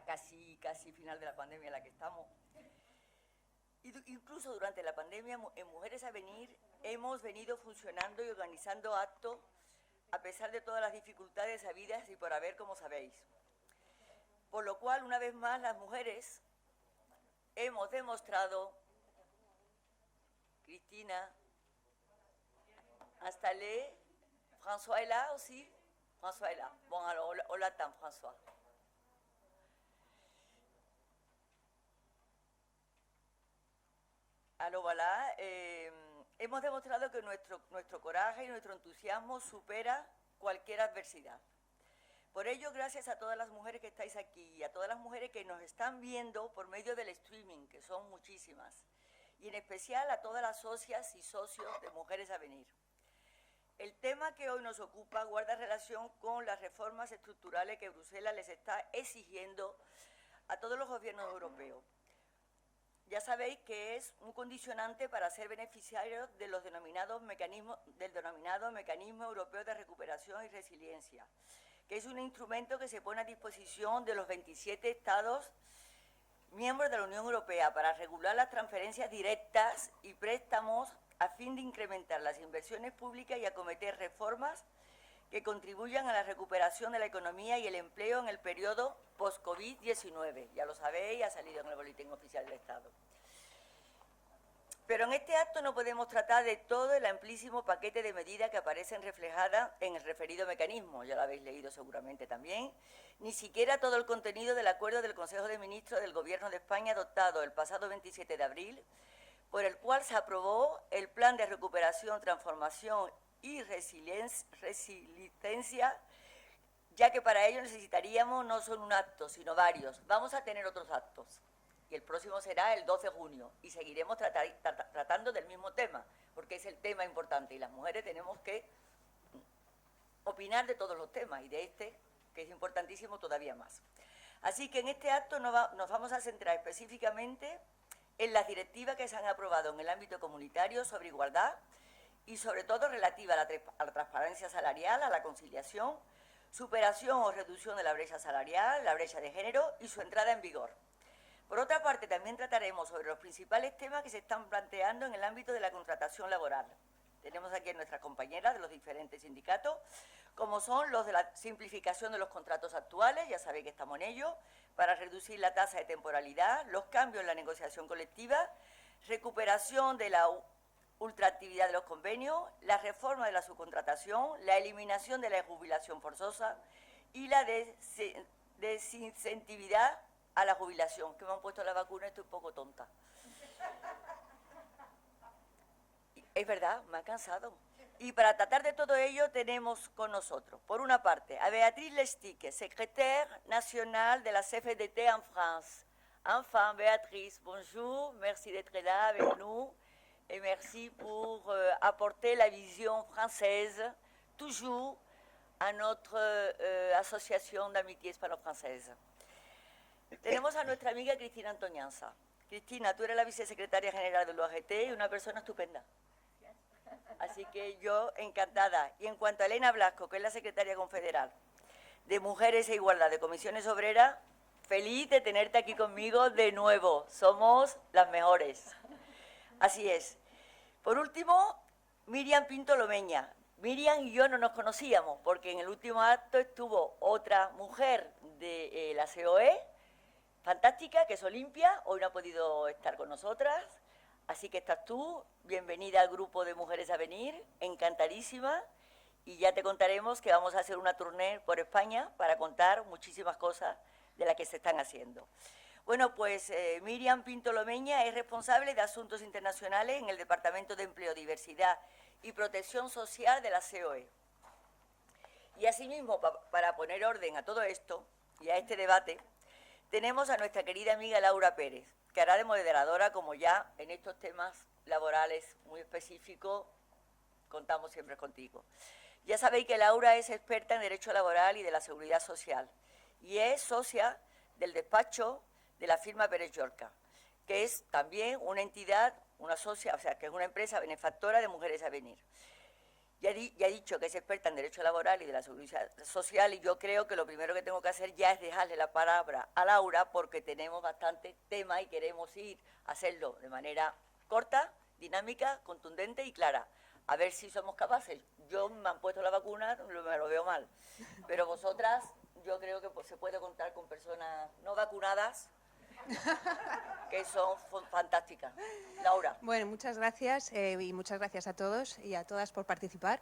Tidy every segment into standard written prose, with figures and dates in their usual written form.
ya casi final de la pandemia en la que estamos. Incluso durante la pandemia, en Mujeres a Venir, hemos venido funcionando y organizando actos a pesar de todas las dificultades habidas y por haber, como sabéis. Por lo cual, una vez más, las mujeres hemos demostrado, Cristina, installé, François est là aussi? François est là. Bon, alors, on l'attend, François. Alors, voilà, hemos demostrado que nuestro coraje y nuestro entusiasmo supera cualquier adversidad. Por ello, gracias a todas las mujeres que estáis aquí y a todas las mujeres que nos están viendo por medio del streaming, que son muchísimas, y en especial a todas las socias y socios de Mujeres a Venir. El tema que hoy nos ocupa guarda relación con las reformas estructurales que Bruselas les está exigiendo a todos los gobiernos europeos. Ya sabéis que es un condicionante para ser beneficiarios de los del denominado Mecanismo Europeo de Recuperación y Resiliencia, que es un instrumento que se pone a disposición de los 27 Estados miembros de la Unión Europea para regular las transferencias directas y préstamos a fin de incrementar las inversiones públicas y acometer reformas que contribuyan a la recuperación de la economía y el empleo en el periodo post-COVID-19. Ya lo sabéis, ha salido en el Boletín Oficial del Estado. Pero en este acto no podemos tratar de todo el amplísimo paquete de medidas que aparecen reflejadas en el referido mecanismo, ya lo habéis leído seguramente también, ni siquiera todo el contenido del acuerdo del Consejo de Ministros del Gobierno de España adoptado el pasado 27 de abril, por el cual se aprobó el Plan de Recuperación, Transformación y Resiliencia, ya que para ello necesitaríamos no solo un acto, sino varios. Vamos a tener otros actos. Y el próximo será el 12 de junio, y seguiremos tratando del mismo tema, porque es el tema importante, y las mujeres tenemos que opinar de todos los temas, y de este, que es importantísimo todavía más. Así que en este acto nos vamos a centrar específicamente en las directivas que se han aprobado en el ámbito comunitario sobre igualdad, y sobre todo relativa a la transparencia salarial, a la conciliación, superación o reducción de la brecha salarial, la brecha de género y su entrada en vigor. Por otra parte, también trataremos sobre los principales temas que se están planteando en el ámbito de la contratación laboral. Tenemos aquí a nuestras compañeras de los diferentes sindicatos, como son los de la simplificación de los contratos actuales, ya sabéis que estamos en ello, para reducir la tasa de temporalidad, los cambios en la negociación colectiva, recuperación de la ultraactividad de los convenios, la reforma de la subcontratación, la eliminación de la jubilación forzosa y la desincentividad a la jubilación, que me han puesto la vacuna y estoy un poco tonta. Es verdad, me ha cansado. Y para tratar de todo ello tenemos con nosotros, por una parte, a Béatrice Lestique, secrétaire nationale de la CFDT en France. Enfin, Béatrice, bonjour, merci d'être là avec nous et merci pour apporter la vision française, toujours, à notre association d'amitié hispano-française. Tenemos a nuestra amiga Cristina Antoñanza. Cristina, tú eres la vicesecretaria general de la OAGT y una persona estupenda. Así que yo encantada. Y en cuanto a Elena Blasco, que es la secretaria confederal de Mujeres e Igualdad de Comisiones Obreras, feliz de tenerte aquí conmigo de nuevo. Somos las mejores. Así es. Por último, Miriam Pinto Lomeña. Miriam y yo no nos conocíamos porque en el último acto estuvo otra mujer de la COE, fantástica, que es Olimpia, hoy no ha podido estar con nosotras, así que estás tú, bienvenida al grupo de Mujeres a Venir, encantadísima, y ya te contaremos que vamos a hacer una tournée por España para contar muchísimas cosas de las que se están haciendo. Bueno, pues Miriam Pinto Lomeña es responsable de Asuntos Internacionales en el Departamento de Empleo, Diversidad y Protección Social de la COE. Y asimismo, para poner orden a todo esto y a este debate, tenemos a nuestra querida amiga Laura Pérez, que hará de moderadora, como ya en estos temas laborales muy específicos contamos siempre contigo. Ya sabéis que Laura es experta en Derecho Laboral y de la Seguridad Social y es socia del despacho de la firma Pérez Llorca, que es también una entidad, una socia, o sea, que es una empresa benefactora de Mujeres a Venir. ya ha dicho que es experta en Derecho Laboral y de la Seguridad Social, y yo creo que lo primero que tengo que hacer ya es dejarle la palabra a Laura, porque tenemos bastante tema y queremos ir a hacerlo de manera corta, dinámica, contundente y clara. A ver si somos capaces. Yo me han puesto la vacuna, me lo veo mal, pero vosotras, yo creo que se puede contar con personas no vacunadas que son fantásticas. Laura. Bueno, muchas gracias y muchas gracias a todos y a todas por participar.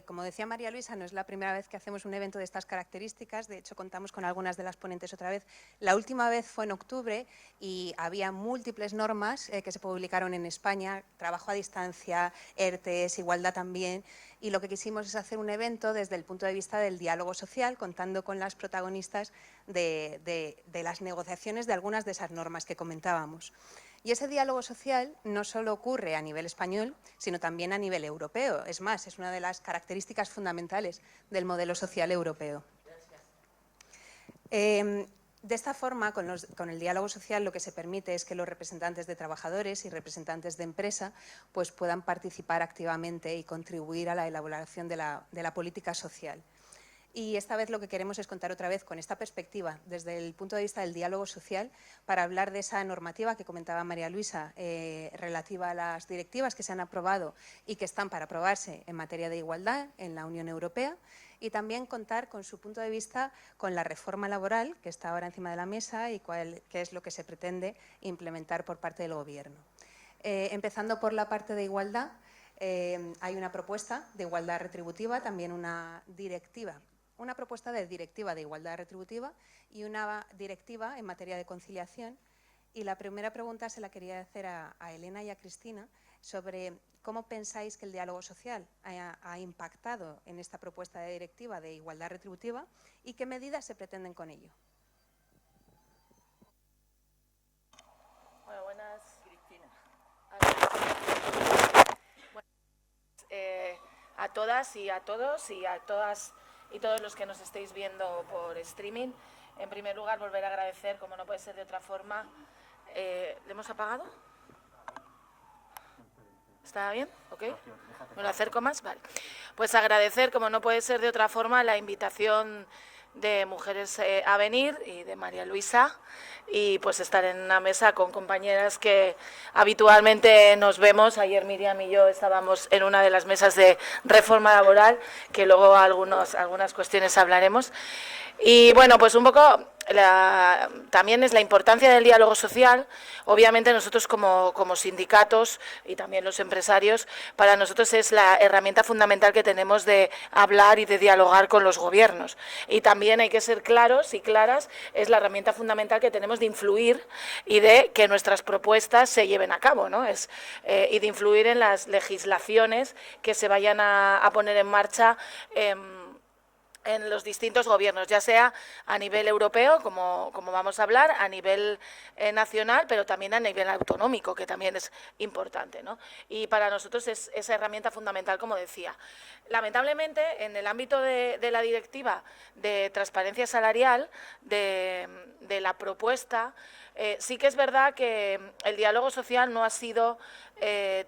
Como decía María Luisa, no es la primera vez que hacemos un evento de estas características, de hecho contamos con algunas de las ponentes otra vez. La última vez fue en octubre y había múltiples normas que se publicaron en España, trabajo a distancia, ERTES, igualdad también, y lo que quisimos es hacer un evento desde el punto de vista del diálogo social, contando con las protagonistas de las negociaciones de algunas de esas normas que comentábamos. Y ese diálogo social no solo ocurre a nivel español, sino también a nivel europeo. Es más, es una de las características fundamentales del modelo social europeo. De esta forma, con el diálogo social, lo que se permite es que los representantes de trabajadores y representantes de empresa pues, puedan participar activamente y contribuir a la elaboración de la política social. Y esta vez lo que queremos es contar otra vez con esta perspectiva, desde el punto de vista del diálogo social, para hablar de esa normativa que comentaba María Luisa, relativa a las directivas que se han aprobado y que están para aprobarse en materia de igualdad en la Unión Europea, y también contar con su punto de vista con la reforma laboral que está ahora encima de la mesa y qué es lo que se pretende implementar por parte del Gobierno. Empezando por la parte de igualdad, hay una propuesta de igualdad retributiva, también una directiva. Una propuesta de directiva de igualdad retributiva y una directiva en materia de conciliación. Y la primera pregunta se la quería hacer a Elena y a Cristina sobre cómo pensáis que el diálogo social ha impactado en esta propuesta de directiva de igualdad retributiva y qué medidas se pretenden con ello. Bueno, buenas. Cristina. A todas y a todos y a todas y todos los que nos estéis viendo por streaming. En primer lugar, volver a agradecer, como no puede ser de otra forma. ¿Le hemos apagado? ¿Está bien? ¿Ok? ¿Me lo acerco más? Vale. Pues agradecer, como no puede ser de otra forma, la invitación de Mujeres a venir y de María Luisa, y pues estar en una mesa con compañeras que habitualmente nos vemos. Ayer Miriam y yo estábamos en una de las mesas de reforma laboral, que luego algunas cuestiones hablaremos. Y bueno, pues un poco también es la importancia del diálogo social. Obviamente nosotros como sindicatos y también los empresarios, para nosotros es la herramienta fundamental que tenemos de hablar y de dialogar con los gobiernos. Y también hay que ser claros y claras, es la herramienta fundamental que tenemos de influir y de que nuestras propuestas se lleven a cabo, ¿no? Y de influir en las legislaciones que se vayan a poner en marcha en los distintos gobiernos, ya sea a nivel europeo, como vamos a hablar, a nivel nacional, pero también a nivel autonómico, que también es importante, ¿no? Y para nosotros es esa herramienta fundamental, como decía. Lamentablemente, en el ámbito de la directiva de transparencia salarial, de la propuesta, sí que es verdad que el diálogo social no ha sido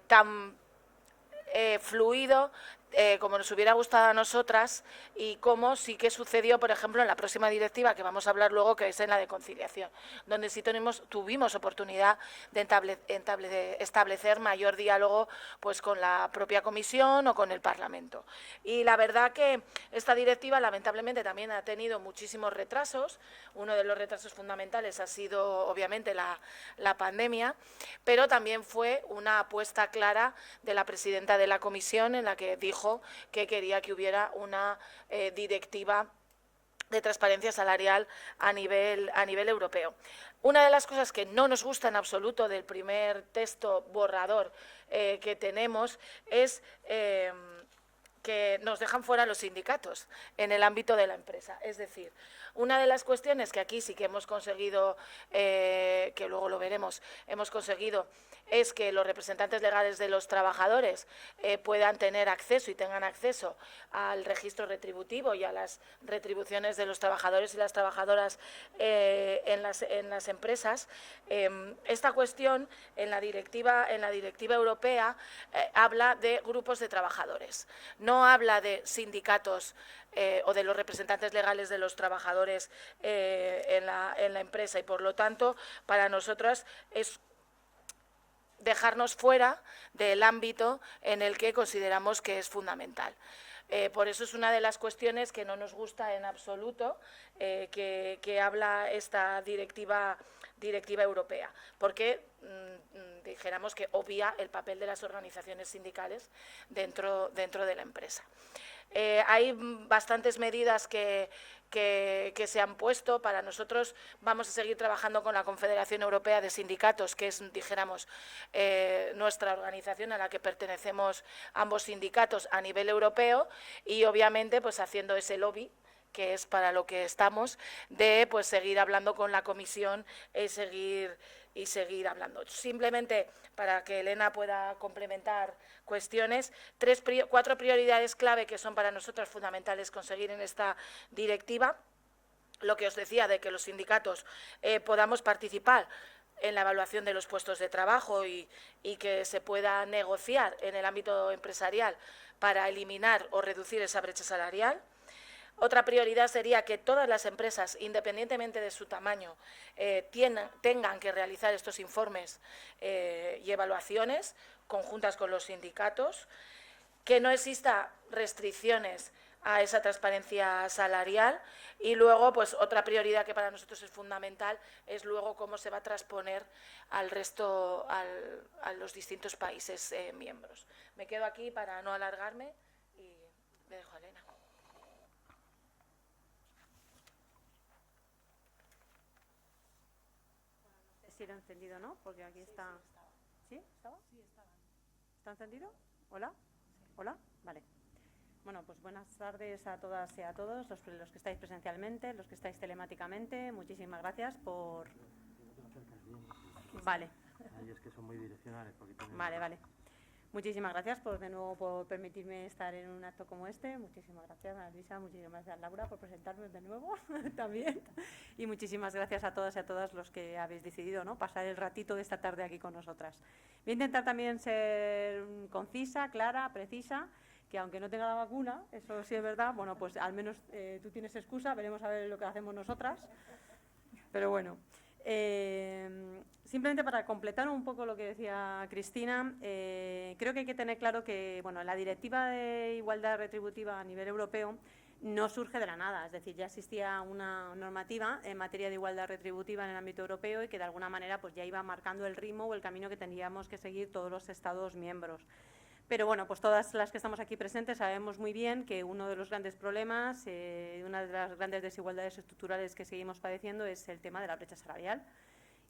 tan fluido como nos hubiera gustado a nosotras, y como sí que sucedió, por ejemplo, en la próxima directiva que vamos a hablar luego, que es en la de conciliación, donde sí tuvimos oportunidad de establecer mayor diálogo pues con la propia comisión o con el Parlamento. Y la verdad que esta directiva lamentablemente también ha tenido muchísimos retrasos. Uno de los retrasos fundamentales ha sido obviamente la pandemia, pero también fue una apuesta clara de la presidenta de la comisión, en la que dijo que quería que hubiera una directiva de transparencia salarial a nivel europeo. Una de las cosas que no nos gusta en absoluto del primer texto borrador que tenemos es que nos dejan fuera los sindicatos en el ámbito de la empresa. Es decir, una de las cuestiones que aquí sí que hemos conseguido, que luego lo veremos, hemos conseguido, es que los representantes legales de los trabajadores puedan tener acceso y tengan acceso al registro retributivo y a las retribuciones de los trabajadores y las trabajadoras en las empresas. Esta cuestión en la directiva europea habla de grupos de trabajadores, no habla de sindicatos o de los representantes legales de los trabajadores en la empresa, y por lo tanto para nosotras es dejarnos fuera del ámbito en el que consideramos que es fundamental. Por eso es una de las cuestiones que no nos gusta en absoluto que habla esta directiva europea, porque dijéramos que obvia el papel de las organizaciones sindicales dentro de la empresa. Hay bastantes medidas que se han puesto. Para nosotros vamos a seguir trabajando con la Confederación Europea de Sindicatos, que es, dijéramos, nuestra organización a la que pertenecemos ambos sindicatos a nivel europeo, y obviamente pues haciendo ese lobby, que es para lo que estamos, de pues seguir hablando con la Comisión y seguir hablando. Simplemente para que Elena pueda complementar cuestiones, 4 prioridades clave que son para nosotros fundamentales conseguir en esta directiva. Lo que os decía de que los sindicatos podamos participar en la evaluación de los puestos de trabajo y que se pueda negociar en el ámbito empresarial para eliminar o reducir esa brecha salarial. Otra prioridad sería que todas las empresas, independientemente de su tamaño, tengan que realizar estos informes y evaluaciones conjuntas con los sindicatos, que no exista restricciones a esa transparencia salarial, y luego pues otra prioridad que para nosotros es fundamental es luego cómo se va a transponer al resto, a los distintos países miembros. Me quedo aquí para no alargarme y le dejo a Elena. Si era encendido, ¿no? Porque aquí está. ¿Sí? ¿Estaba? Sí, estaba. ¿Está encendido? ¿Hola? ¿Hola? Vale. Bueno, pues buenas tardes a todas y a todos, los que estáis presencialmente, los que estáis telemáticamente. Muchísimas gracias por... Vale. Ahí es que son muy direccionales. Vale. Muchísimas gracias de nuevo por permitirme estar en un acto como este. Muchísimas gracias, María Luisa, muchísimas gracias, Laura, por presentarme de nuevo también. Y muchísimas gracias a todas y a todos los que habéis decidido, ¿no?, pasar el ratito de esta tarde aquí con nosotras. Voy a intentar también ser concisa, clara, precisa, que aunque no tenga la vacuna, eso sí es verdad, bueno, pues al menos tú tienes excusa, veremos a ver lo que hacemos nosotras. Pero bueno. Simplemente para completar un poco lo que decía Cristina, creo que hay que tener claro que bueno, la Directiva de Igualdad Retributiva a nivel europeo no surge de la nada, es decir, ya existía una normativa en materia de igualdad retributiva en el ámbito europeo y que de alguna manera pues ya iba marcando el ritmo o el camino que tendríamos que seguir todos los Estados miembros. Pero bueno, pues todas las que estamos aquí presentes sabemos muy bien que uno de los grandes problemas, una de las grandes desigualdades estructurales que seguimos padeciendo es el tema de la brecha salarial,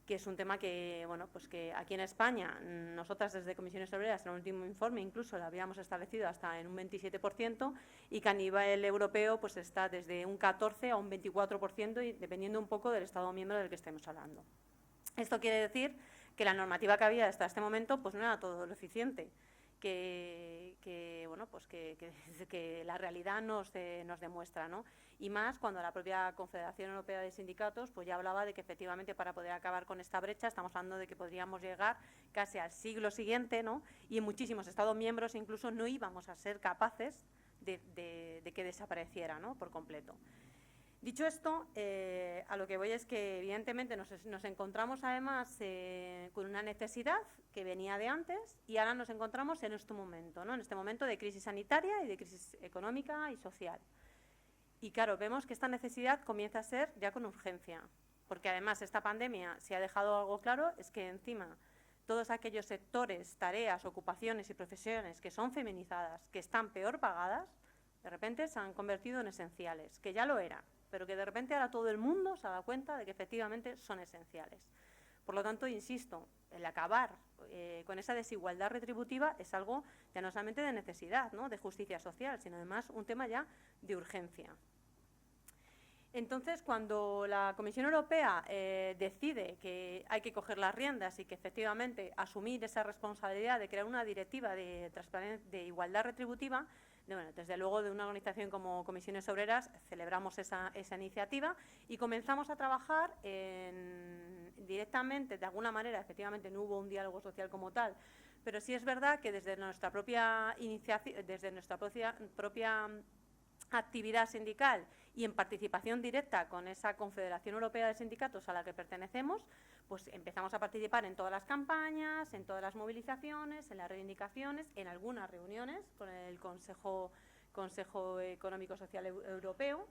que es un tema que, bueno, pues que aquí en España, nosotras desde Comisiones Obreras, en el último informe incluso lo habíamos establecido hasta en un 27%, y que a nivel europeo pues está desde un 14 a un 24%, y dependiendo un poco del Estado miembro del que estemos hablando. Esto quiere decir que la normativa que había hasta este momento pues no era todo lo eficiente. Bueno, pues que la realidad nos demuestra, ¿no? Y más cuando la propia Confederación Europea de Sindicatos pues ya hablaba de que efectivamente para poder acabar con esta brecha estamos hablando de que podríamos llegar casi al siglo siguiente, ¿no? Y en muchísimos Estados miembros incluso no íbamos a ser capaces de que desapareciera, ¿no?, por completo. Dicho esto, a lo que voy es que evidentemente nos encontramos además con una necesidad que venía de antes y ahora nos encontramos en este momento, ¿no?, en este momento de crisis sanitaria y de crisis económica y social. Y claro, vemos que esta necesidad comienza a ser ya con urgencia, porque además esta pandemia, si ha dejado algo claro, es que encima todos aquellos sectores, tareas, ocupaciones y profesiones que son feminizadas, que están peor pagadas, de repente se han convertido en esenciales, que ya lo eran, pero que de repente ahora todo el mundo se ha dado cuenta de que efectivamente son esenciales. Por lo tanto, insisto, el acabar con esa desigualdad retributiva es algo ya no solamente de necesidad, ¿no?, de justicia social, sino además un tema ya de urgencia. Entonces, cuando la Comisión Europea decide que hay que coger las riendas y que efectivamente asumir esa responsabilidad de crear una directiva de igualdad retributiva, bueno, desde luego de una organización como Comisiones Obreras celebramos esa iniciativa y comenzamos a trabajar directamente, de alguna manera, efectivamente no hubo un diálogo social como tal, pero sí es verdad que desde nuestra propia iniciativa, desde nuestra propia actividad sindical y en participación directa con esa Confederación Europea de Sindicatos a la que pertenecemos, pues empezamos a participar en todas las campañas, en todas las movilizaciones, en las reivindicaciones, en algunas reuniones con el Consejo Económico Social Europeo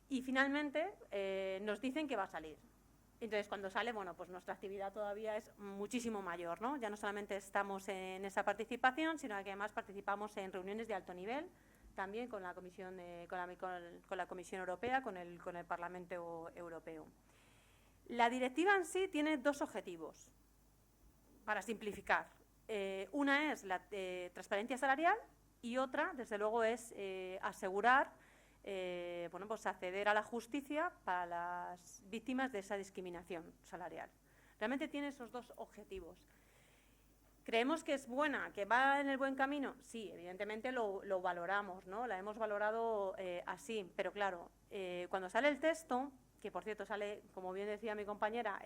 y finalmente nos dicen que va a salir. Entonces, cuando sale, bueno, pues nuestra actividad todavía es muchísimo mayor, ¿no? Ya no solamente estamos en esa participación, sino que además participamos en reuniones de alto nivel, también con la Comisión, con la Comisión Europea, con el Parlamento Europeo. La directiva en sí tiene dos objetivos, para simplificar. Una es la transparencia salarial y otra, desde luego, es asegurar bueno, pues acceder a la justicia para las víctimas de esa discriminación salarial. Realmente tiene esos dos objetivos. ¿Creemos que es buena, que va en el buen camino? Sí, evidentemente lo valoramos, ¿no? La hemos valorado así, pero claro, cuando sale el texto, que por cierto sale, como bien decía mi compañera,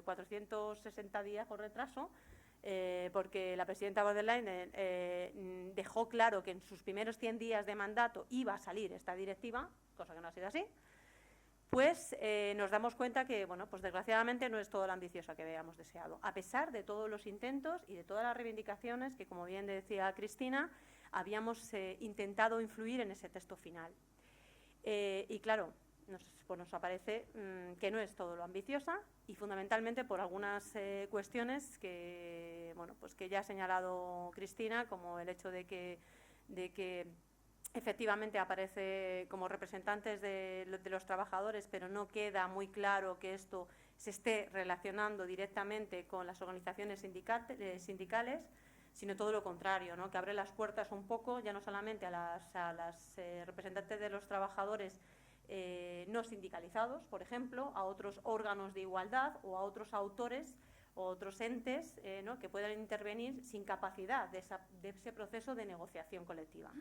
460 días por retraso, porque la presidenta von der Leyen dejó claro que en sus primeros 100 días de mandato iba a salir esta directiva, cosa que no ha sido así, pues nos damos cuenta que, bueno, pues desgraciadamente no es todo lo ambicioso que habíamos deseado, a pesar de todos los intentos y de todas las reivindicaciones que, como bien decía Cristina, habíamos intentado influir en ese texto final. Y claro, nos aparece que no es todo lo ambiciosa y fundamentalmente por algunas cuestiones que, bueno, pues que ya ha señalado Cristina, como el hecho de que efectivamente aparece como representantes de los trabajadores, pero no queda muy claro que esto se esté relacionando directamente con las organizaciones sindicales, sino todo lo contrario, ¿no?, que abre las puertas un poco, ya no solamente a las representantes de los trabajadores no sindicalizados, por ejemplo, a otros órganos de igualdad o a otros autores o otros entes ¿no?, que puedan intervenir sin capacidad de ese proceso de negociación colectiva.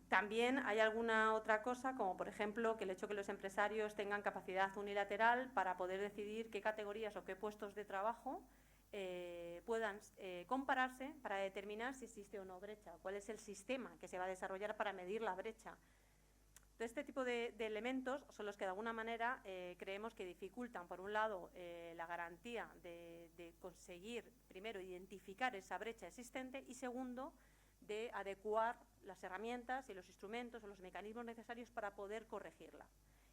También hay alguna otra cosa, como por ejemplo que el hecho que los empresarios tengan capacidad unilateral para poder decidir qué categorías o qué puestos de trabajo puedan compararse para determinar si existe o no brecha, cuál es el sistema que se va a desarrollar para medir la brecha. Todo este tipo de elementos son los que de alguna manera creemos que dificultan, por un lado, la garantía de conseguir, primero, identificar esa brecha existente y, segundo, de adecuar las herramientas y los instrumentos o los mecanismos necesarios para poder corregirla.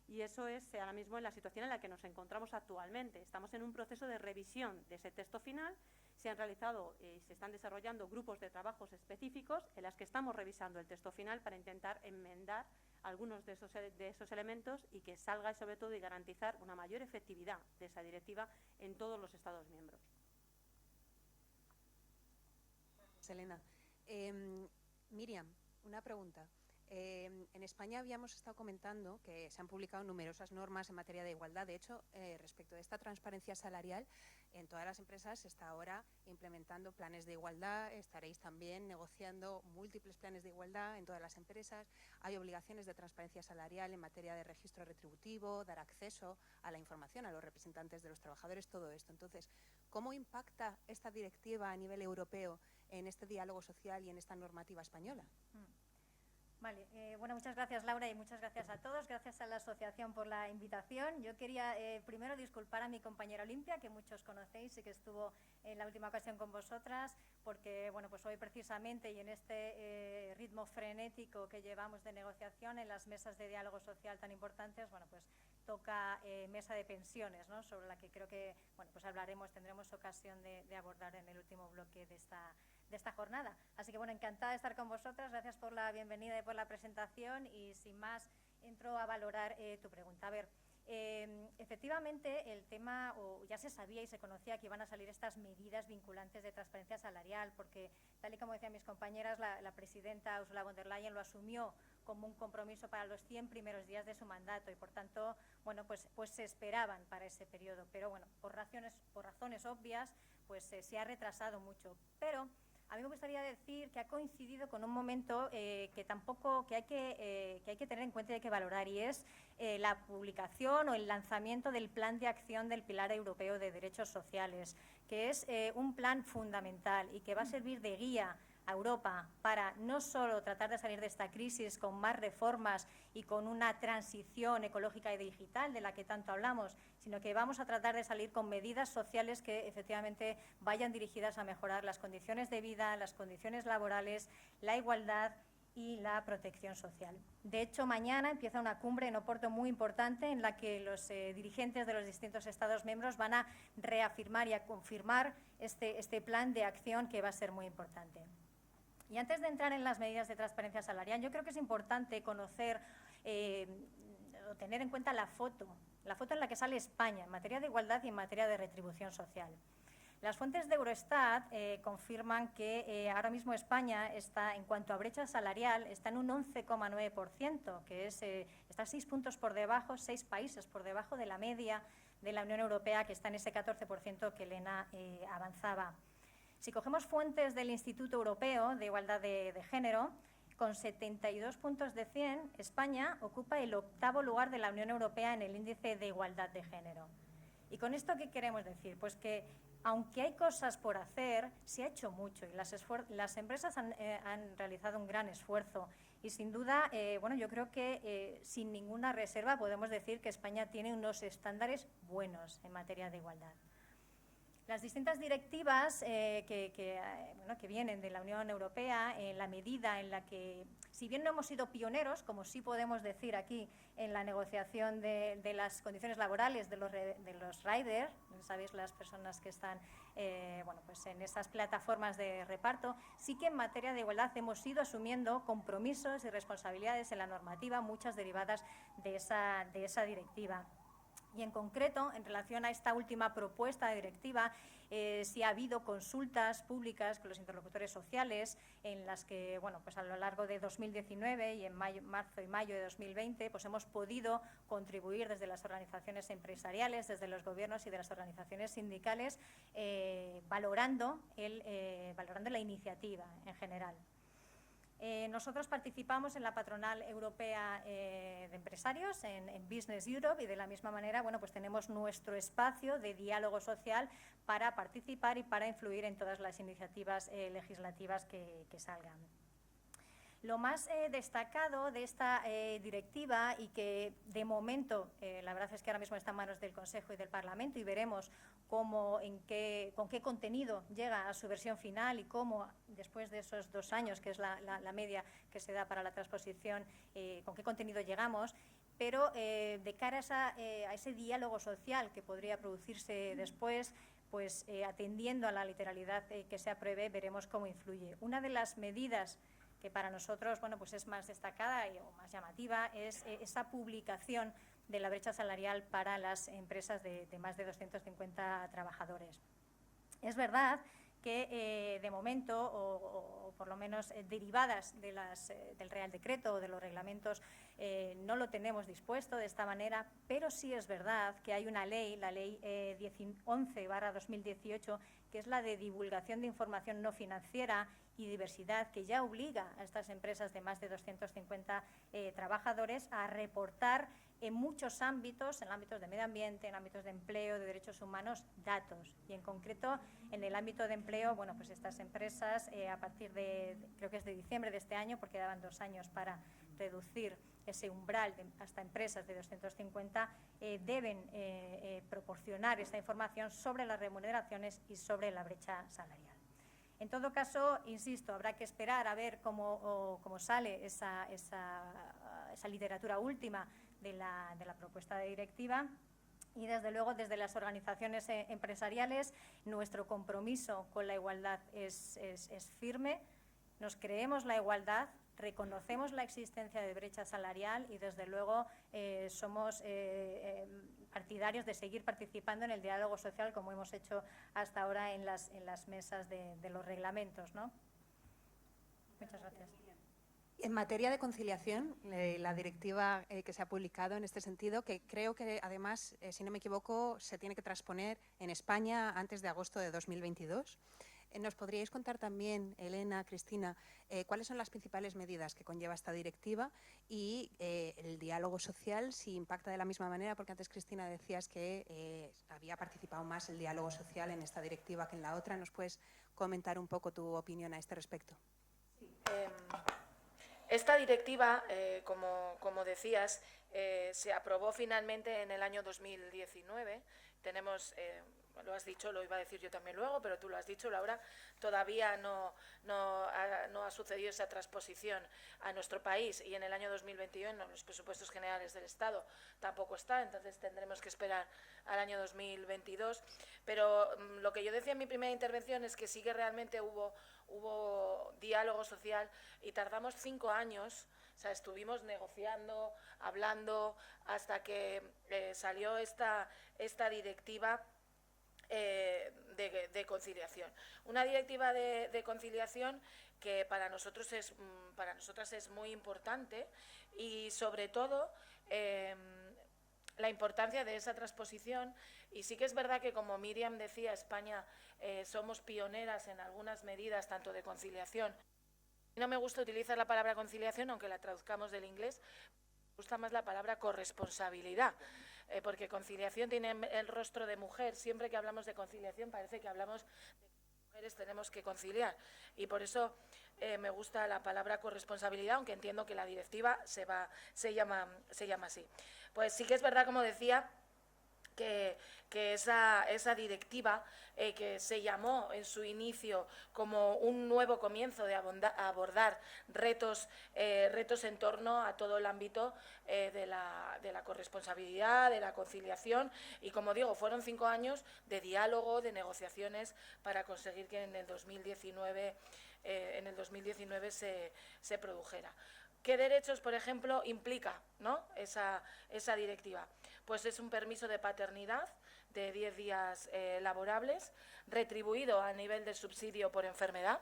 Y eso es ahora mismo en la situación en la que nos encontramos actualmente. Estamos en un proceso de revisión de ese texto final. Se han realizado y se están desarrollando grupos de trabajos específicos en las que estamos revisando el texto final para intentar enmendar algunos de esos elementos y que salga, sobre todo, y garantizar una mayor efectividad de esa directiva en todos los Estados miembros. Elena. Miriam, una pregunta. En España habíamos estado comentando que se han publicado numerosas normas en materia de igualdad. De hecho, respecto de esta transparencia salarial, en todas las empresas se está ahora implementando planes de igualdad. Estaréis también negociando múltiples planes de igualdad en todas las empresas. Hay obligaciones de transparencia salarial en materia de registro retributivo, dar acceso a la información a los representantes de los trabajadores, todo esto. Entonces, ¿cómo impacta esta directiva a nivel europeo en este diálogo social y en esta normativa española? Vale, bueno, muchas gracias, Laura, y muchas gracias a todos. Gracias a la asociación por la invitación. Yo quería primero disculpar a mi compañera Olimpia, que muchos conocéis y que estuvo en la última ocasión con vosotras, porque bueno, pues hoy precisamente y en este ritmo frenético que llevamos de negociación en las mesas de diálogo social tan importantes, bueno, pues toca mesa de pensiones, ¿no?, sobre la que creo que bueno, pues tendremos ocasión de abordar en el último bloque de esta jornada. Así que bueno, encantada de estar con vosotras, gracias por la bienvenida y por la presentación y sin más entro a valorar tu pregunta. A ver, Efectivamente, el tema, o ya se sabía y se conocía que iban a salir estas medidas vinculantes de transparencia salarial, porque, tal y como decían mis compañeras, la presidenta Ursula von der Leyen lo asumió como un compromiso para los 100 primeros días de su mandato y, por tanto, bueno, pues se esperaban para ese periodo. Pero, bueno, por razones obvias, pues se ha retrasado mucho. Pero a mí me gustaría decir que ha coincidido con un momento que hay que tener en cuenta y hay que valorar, y es la publicación o el lanzamiento del Plan de Acción del Pilar Europeo de Derechos Sociales, que es un plan fundamental y que va a servir de guía a Europa para no solo tratar de salir de esta crisis con más reformas y con una transición ecológica y digital de la que tanto hablamos, sino que vamos a tratar de salir con medidas sociales que efectivamente vayan dirigidas a mejorar las condiciones de vida, las condiciones laborales, la igualdad y la protección social. De hecho, mañana empieza una cumbre en Oporto muy importante en la que los dirigentes de los distintos Estados miembros van a reafirmar y a confirmar este plan de acción que va a ser muy importante. Y antes de entrar en las medidas de transparencia salarial, yo creo que es importante conocer o tener en cuenta la foto en la que sale España en materia de igualdad y en materia de retribución social. Las fuentes de Eurostat confirman que ahora mismo España está, en cuanto a brecha salarial, está en un 11,9%, que está 6 puntos por debajo, 6 países por debajo de la media de la Unión Europea, que está en ese 14% que Elena avanzaba. Si cogemos fuentes del Instituto Europeo de Igualdad de Género, con 72 puntos de 100, España ocupa el 8º lugar de la Unión Europea en el índice de igualdad de género. ¿Y con esto qué queremos decir? Pues que, aunque hay cosas por hacer, se ha hecho mucho y las empresas han realizado un gran esfuerzo. Y sin duda, bueno, yo creo que sin ninguna reserva podemos decir que España tiene unos estándares buenos en materia de igualdad. Las distintas directivas que vienen de la Unión Europea, en la medida en la que, si bien no hemos sido pioneros, como sí podemos decir aquí en la negociación de las condiciones laborales de los riders, sabéis, las personas que están pues en esas plataformas de reparto, sí que en materia de igualdad hemos ido asumiendo compromisos y responsabilidades en la normativa, muchas derivadas de esa directiva. Y en concreto, en relación a esta última propuesta de directiva, sí ha habido consultas públicas con los interlocutores sociales en las que, bueno, pues a lo largo de 2019 y en marzo y mayo de 2020, pues hemos podido contribuir desde las organizaciones empresariales, desde los gobiernos y de las organizaciones sindicales, valorando la iniciativa en general. Nosotros participamos en la Patronal Europea de Empresarios, en Business Europe, y de la misma manera, bueno, pues tenemos nuestro espacio de diálogo social para participar y para influir en todas las iniciativas legislativas que salgan. Lo más destacado de esta directiva, y que de momento la verdad es que ahora mismo está en manos del Consejo y del Parlamento, y veremos con qué contenido llega a su versión final y cómo, después de esos 2 años, que es la media que se da para la transposición, con qué contenido llegamos, pero de cara a ese diálogo social que podría producirse después, pues atendiendo a la literalidad que se apruebe, veremos cómo influye. Una de las medidas que para nosotros, bueno, pues es más destacada o más llamativa, es esa publicación de la brecha salarial para las empresas de más de 250 trabajadores. Es verdad que de momento, o por lo menos derivadas del Real Decreto o de los reglamentos, no lo tenemos dispuesto de esta manera, pero sí es verdad que hay una ley, la Ley 11/2018, que es la de divulgación de información no financiera y diversidad, que ya obliga a estas empresas de más de 250 trabajadores a reportar en muchos ámbitos, en ámbitos de medio ambiente, en ámbitos de empleo, de derechos humanos, datos. Y en concreto, en el ámbito de empleo, bueno, pues estas empresas, a partir de, creo que es de diciembre de este año, porque daban 2 años para reducir ese umbral hasta empresas de 250, deben proporcionar esta información sobre las remuneraciones y sobre la brecha salarial. En todo caso, insisto, habrá que esperar a ver cómo sale esa literatura última de la propuesta de directiva, y desde luego desde las organizaciones empresariales nuestro compromiso con la igualdad es firme. Nos creemos la igualdad, reconocemos la existencia de brecha salarial y, desde luego, somos partidarios de seguir participando en el diálogo social, como hemos hecho hasta ahora en las mesas de los reglamentos, ¿no? Muchas gracias. En materia de conciliación, la directiva que se ha publicado en este sentido, que creo que además, si no me equivoco, se tiene que transponer en España antes de agosto de 2022. ¿Nos podríais contar también, Elena, Cristina, cuáles son las principales medidas que conlleva esta directiva y el diálogo social, si impacta de la misma manera? Porque antes, Cristina, decías que había participado más el diálogo social en esta directiva que en la otra. ¿Nos puedes comentar un poco tu opinión a este respecto? Sí. Esta directiva, como decías, se aprobó finalmente en el año 2019. Tenemos, lo has dicho, lo iba a decir yo también luego, pero tú lo has dicho, Laura, todavía no ha sucedido esa transposición a nuestro país, y en el año 2021 los presupuestos generales del Estado tampoco está, entonces tendremos que esperar al año 2022. Pero lo que yo decía en mi primera intervención es que sí que realmente hubo diálogo social, y tardamos 5 años, o sea, estuvimos negociando, hablando, hasta que salió esta directiva de conciliación. Una directiva de conciliación que para nosotras es muy importante, y sobre todo la importancia de esa transposición. Y sí que es verdad que, como Miriam decía, España somos pioneras en algunas medidas, tanto de conciliación. No me gusta utilizar la palabra conciliación, aunque la traduzcamos del inglés. Me gusta más la palabra corresponsabilidad, porque conciliación tiene el rostro de mujer. Siempre que hablamos de conciliación parece que hablamos de que mujeres tenemos que conciliar, y por eso me gusta la palabra corresponsabilidad, aunque entiendo que la directiva se llama así. Pues sí que es verdad, como decía, que esa directiva, que se llamó en su inicio como un nuevo comienzo de abordar retos en torno a todo el ámbito de la corresponsabilidad, de la conciliación, y, como digo, fueron 5 años de diálogo, de negociaciones, para conseguir que en el 2019 se produjera. ¿Qué derechos, por ejemplo, implica, ¿no?, esa directiva? Pues es un permiso de paternidad de 10 días laborables, retribuido a nivel de subsidio por enfermedad.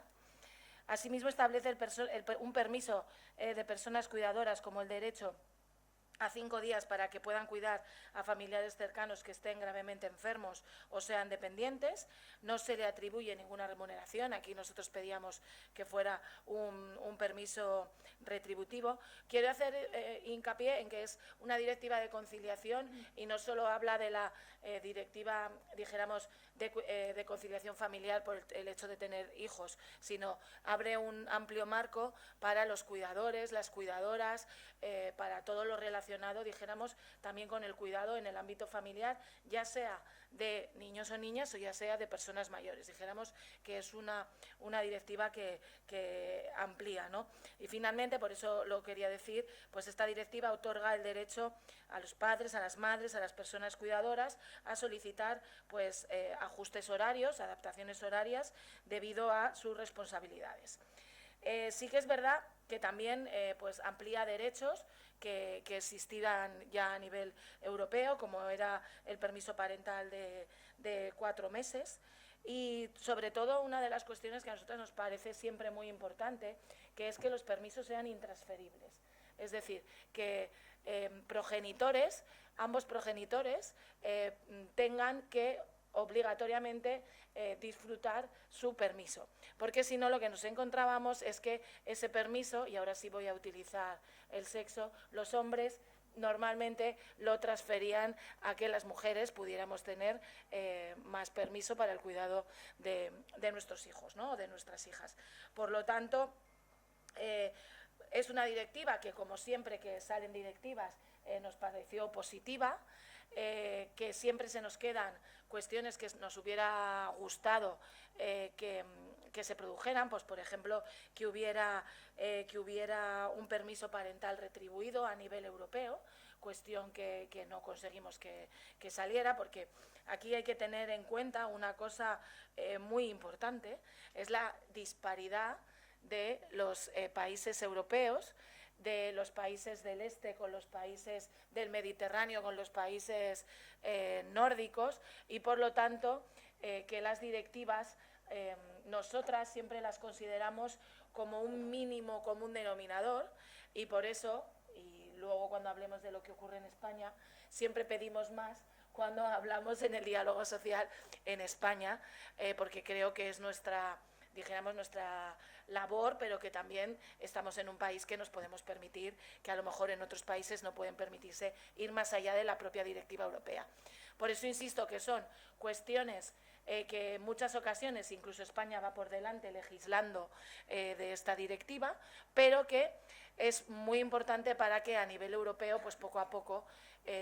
Asimismo, establece un permiso de personas cuidadoras como el derecho a 5 días para que puedan cuidar a familiares cercanos que estén gravemente enfermos o sean dependientes. No se le atribuye ninguna remuneración. Aquí nosotros pedíamos que fuera un permiso retributivo. Quiero hacer hincapié en que es una directiva de conciliación, y no solo habla de la directiva, dijéramos, de conciliación familiar por el hecho de tener hijos, sino abre un amplio marco para los cuidadores, las cuidadoras, para todo lo relacionado, dijéramos, también con el cuidado en el ámbito familiar, ya sea de niños o niñas o ya sea de personas mayores. Dijéramos que es una directiva que amplía, ¿no? Y finalmente, por eso lo quería decir, pues esta directiva otorga el derecho a los padres, a las madres, a las personas cuidadoras a solicitar, pues, ajustes horarios, adaptaciones horarias, debido a sus responsabilidades. Sí que es verdad que también pues amplía derechos que existían ya a nivel europeo, como era el permiso parental de 4 meses. Y, sobre todo, una de las cuestiones que a nosotros nos parece siempre muy importante, que es que los permisos sean intransferibles. Es decir, que ambos progenitores tengan que obligatoriamente disfrutar su permiso, porque si no, lo que nos encontrábamos es que ese permiso, y ahora sí voy a utilizar el sexo, los hombres normalmente lo transferían a que las mujeres pudiéramos tener más permiso para el cuidado de nuestros hijos, ¿no?, o de nuestras hijas. Por lo tanto, es una directiva que, como siempre que salen directivas, nos pareció positiva, que siempre se nos quedan cuestiones que nos hubiera gustado que se produjeran, pues, por ejemplo, que hubiera un permiso parental retribuido a nivel europeo, cuestión que no conseguimos que saliera, porque aquí hay que tener en cuenta una cosa muy importante, es la disparidad de los países europeos, de los países del este con los países del Mediterráneo, con los países nórdicos, y por lo tanto que las directivas nosotras siempre las consideramos como un mínimo común denominador, y por eso, y luego cuando hablemos de lo que ocurre en España, siempre pedimos más cuando hablamos en el diálogo social en España, porque creo que es nuestra labor, pero que también estamos en un país que nos podemos permitir, que a lo mejor en otros países no pueden permitirse ir más allá de la propia directiva europea. Por eso insisto que son cuestiones que en muchas ocasiones incluso España va por delante legislando de esta directiva, pero que es muy importante para que a nivel europeo, pues poco a poco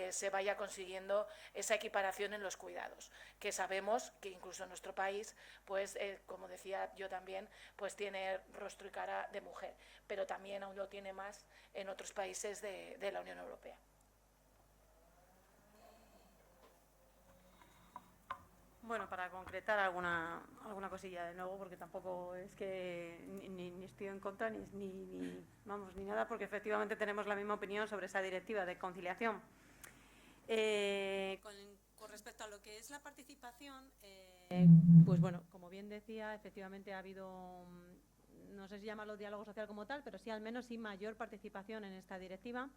se vaya consiguiendo esa equiparación en los cuidados, que sabemos que incluso en nuestro país, pues como decía yo también, pues tiene rostro y cara de mujer, pero también aún lo tiene más en otros países de la Unión Europea. Bueno, para concretar alguna cosilla de nuevo, porque tampoco es que ni estoy en contra ni nada, porque efectivamente tenemos la misma opinión sobre esa directiva de conciliación. Con respecto a lo que es la participación, pues bueno, como bien decía, efectivamente ha habido, no sé si llamarlo diálogo social como tal, pero sí al menos sí mayor participación en esta directiva,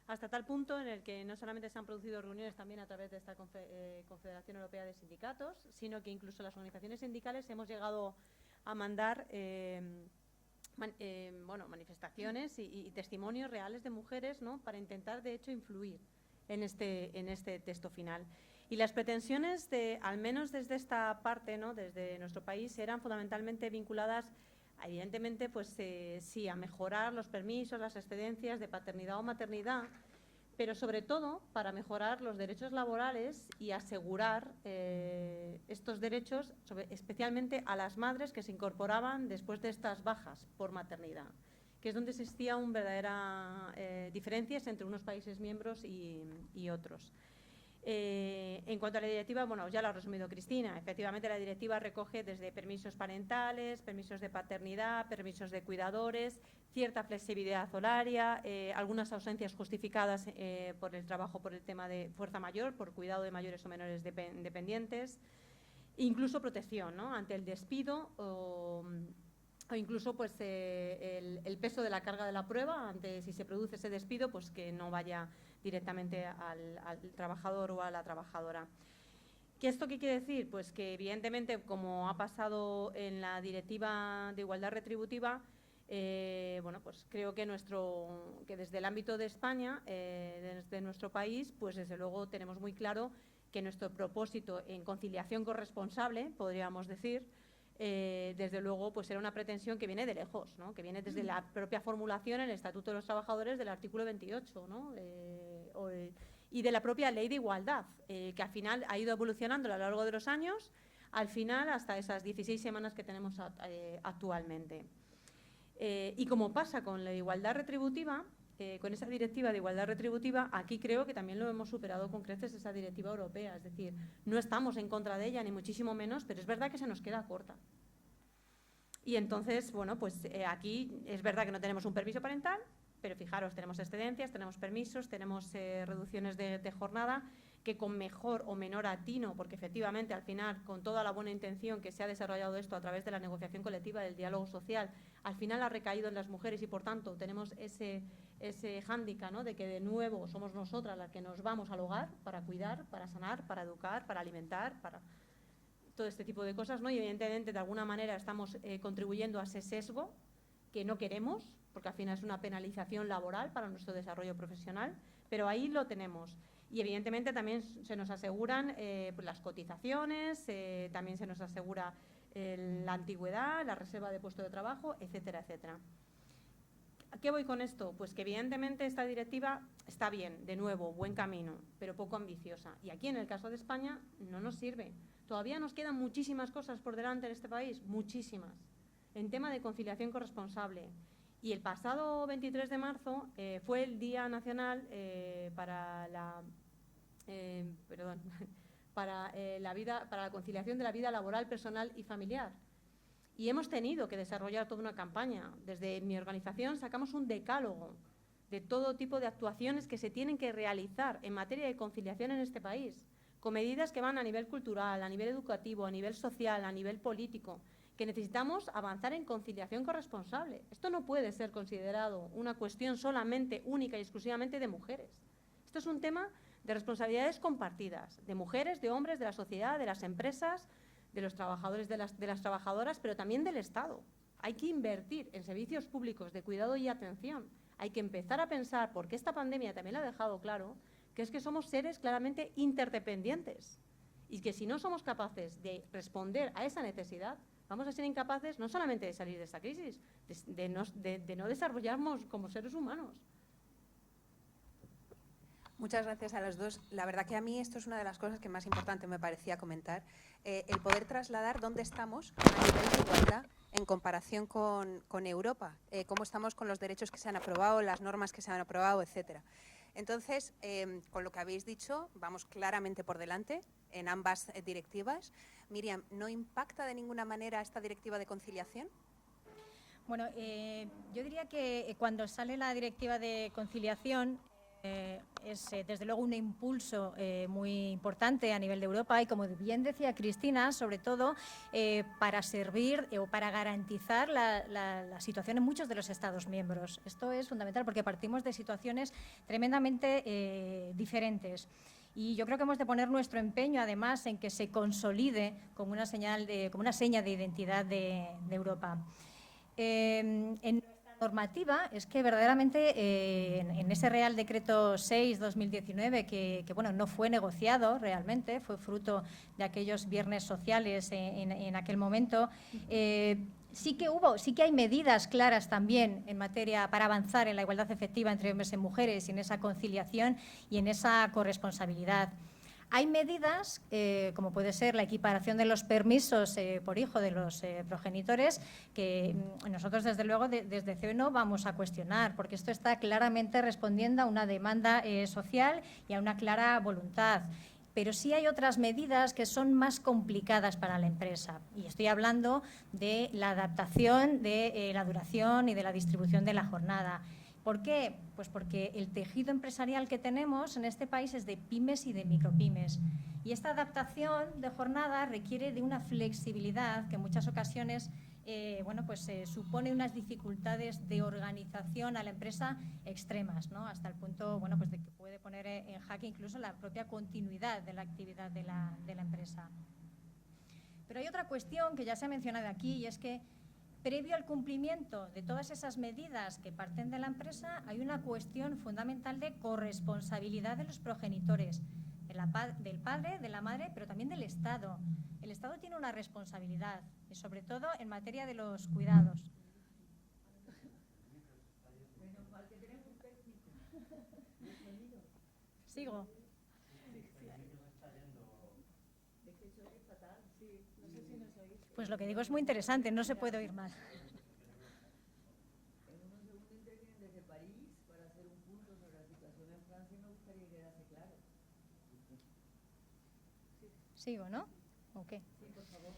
hasta tal punto en el que no solamente se han producido reuniones también a través de esta Confederación Europea de Sindicatos, sino que incluso las organizaciones sindicales hemos llegado a mandar manifestaciones y testimonios reales de mujeres, ¿no?, para intentar, de hecho, influir en este texto final. Y las pretensiones, al menos desde esta parte, ¿no?, desde nuestro país, eran fundamentalmente vinculadas, evidentemente, pues sí, a mejorar los permisos, las excedencias de paternidad o maternidad, pero sobre todo para mejorar los derechos laborales y asegurar estos derechos, especialmente a las madres que se incorporaban después de estas bajas por maternidad, que es donde existía una verdadera diferencias entre unos países miembros y otros. En cuanto a la directiva, bueno, ya lo ha resumido Cristina. Efectivamente, la directiva recoge desde permisos parentales, permisos de paternidad, permisos de cuidadores, cierta flexibilidad horaria, algunas ausencias justificadas por el trabajo por el tema de fuerza mayor, por cuidado de mayores o menores dependientes, incluso protección, ¿no?, ante el despido o incluso pues el peso de la carga de la prueba, ante si se produce ese despido, pues que no vaya directamente al trabajador o a la trabajadora. ¿Esto qué quiere decir? Pues que evidentemente, como ha pasado en la Directiva de Igualdad Retributiva, bueno, pues creo que desde el ámbito de España, desde nuestro país, pues desde luego tenemos muy claro que nuestro propósito en conciliación corresponsable, podríamos decir, desde luego, pues era una pretensión que viene de lejos, ¿no?, que viene desde la propia formulación en el Estatuto de los Trabajadores del artículo 28, ¿no?, y de la propia Ley de Igualdad, que al final ha ido evolucionando a lo largo de los años, al final hasta esas 16 semanas que tenemos actualmente. Y como pasa con la igualdad retributiva, con esa directiva de igualdad retributiva, aquí creo que también lo hemos superado con creces esa directiva europea. Es decir, no estamos en contra de ella, ni muchísimo menos, pero es verdad que se nos queda corta. Y entonces, bueno, pues aquí es verdad que no tenemos un permiso parental, pero fijaros, tenemos excedencias, tenemos permisos, tenemos reducciones de jornada, que con mejor o menor atino, porque efectivamente al final, con toda la buena intención que se ha desarrollado esto a través de la negociación colectiva, del diálogo social, al final ha recaído en las mujeres y por tanto tenemos ese hándicap, ¿no?, de que de nuevo somos nosotras las que nos vamos al hogar para cuidar, para sanar, para educar, para alimentar, para todo este tipo de cosas, ¿no? Y evidentemente de alguna manera estamos contribuyendo a ese sesgo que no queremos, porque al final es una penalización laboral para nuestro desarrollo profesional, pero ahí lo tenemos. Y evidentemente también se nos aseguran pues las cotizaciones, también se nos asegura la antigüedad, la reserva de puesto de trabajo, etcétera, etcétera. ¿A qué voy con esto? Pues que evidentemente esta directiva está bien, de nuevo, buen camino, pero poco ambiciosa. Y aquí en el caso de España no nos sirve. Todavía nos quedan muchísimas cosas por delante en este país, muchísimas, en tema de conciliación corresponsable. Y el pasado 23 de marzo fue el Día Nacional para la conciliación de la vida laboral, personal y familiar. Y hemos tenido que desarrollar toda una campaña. Desde mi organización sacamos un decálogo de todo tipo de actuaciones que se tienen que realizar en materia de conciliación en este país, con medidas que van a nivel cultural, a nivel educativo, a nivel social, a nivel político, que necesitamos avanzar en conciliación corresponsable. Esto no puede ser considerado una cuestión solamente, única y exclusivamente de mujeres. Esto es un tema de responsabilidades compartidas, de mujeres, de hombres, de la sociedad, de las empresas, de los trabajadores, de las trabajadoras, pero también del Estado. Hay que invertir en servicios públicos de cuidado y atención. Hay que empezar a pensar, porque esta pandemia también lo ha dejado claro, que es que somos seres claramente interdependientes y que si no somos capaces de responder a esa necesidad, vamos a ser incapaces no solamente de salir de esta crisis, de no desarrollarnos como seres humanos. Muchas gracias a los dos. La verdad que a mí esto es una de las cosas que más importante me parecía comentar, el poder trasladar dónde estamos a nivel de igualdad en comparación con Europa, cómo estamos con los derechos que se han aprobado, las normas que se han aprobado, etcétera. Entonces, con lo que habéis dicho, vamos claramente por delante en ambas directivas. Miriam, ¿no impacta de ninguna manera esta directiva de conciliación? Bueno, yo diría que cuando sale la directiva de conciliación es desde luego un impulso muy importante a nivel de Europa y, como bien decía Cristina, sobre todo para servir o para garantizar la situación en muchos de los Estados miembros. Esto es fundamental porque partimos de situaciones tremendamente diferentes. Y yo creo que hemos de poner nuestro empeño, además, en que se consolide como una seña de identidad de Europa. En nuestra normativa es que verdaderamente en ese Real Decreto 6/2019, que bueno, no fue negociado realmente, fue fruto de aquellos viernes sociales en aquel momento, sí que hay medidas claras también en materia para avanzar en la igualdad efectiva entre hombres y mujeres y en esa conciliación y en esa corresponsabilidad. Hay medidas, como puede ser la equiparación de los permisos por hijo de los progenitores, que nosotros, desde luego, desde COE no vamos a cuestionar, porque esto está claramente respondiendo a una demanda social y a una clara voluntad. Pero sí hay otras medidas que son más complicadas para la empresa. Y estoy hablando de la adaptación de la duración y de la distribución de la jornada. ¿Por qué? Pues porque el tejido empresarial que tenemos en este país es de pymes y de micropymes. Y esta adaptación de jornada requiere de una flexibilidad que en muchas ocasiones supone unas dificultades de organización a la empresa extremas, ¿no? Hasta el punto de que puede poner en jaque incluso la propia continuidad de la actividad de la empresa. Pero hay otra cuestión que ya se ha mencionado aquí, y es que previo al cumplimiento de todas esas medidas que parten de la empresa, hay una cuestión fundamental de corresponsabilidad de los progenitores, del padre, de la madre, pero también del Estado. El Estado tiene una responsabilidad, y sobre todo en materia de los cuidados. ¿Sigo? Pues lo que digo es muy interesante, no se puede oír mal. En unos segundos intervienen desde París para hacer un curso sobre la situación en Francia y me gustaría que quedase claro. ¿Sigo, no? Ok. Sí, por favor.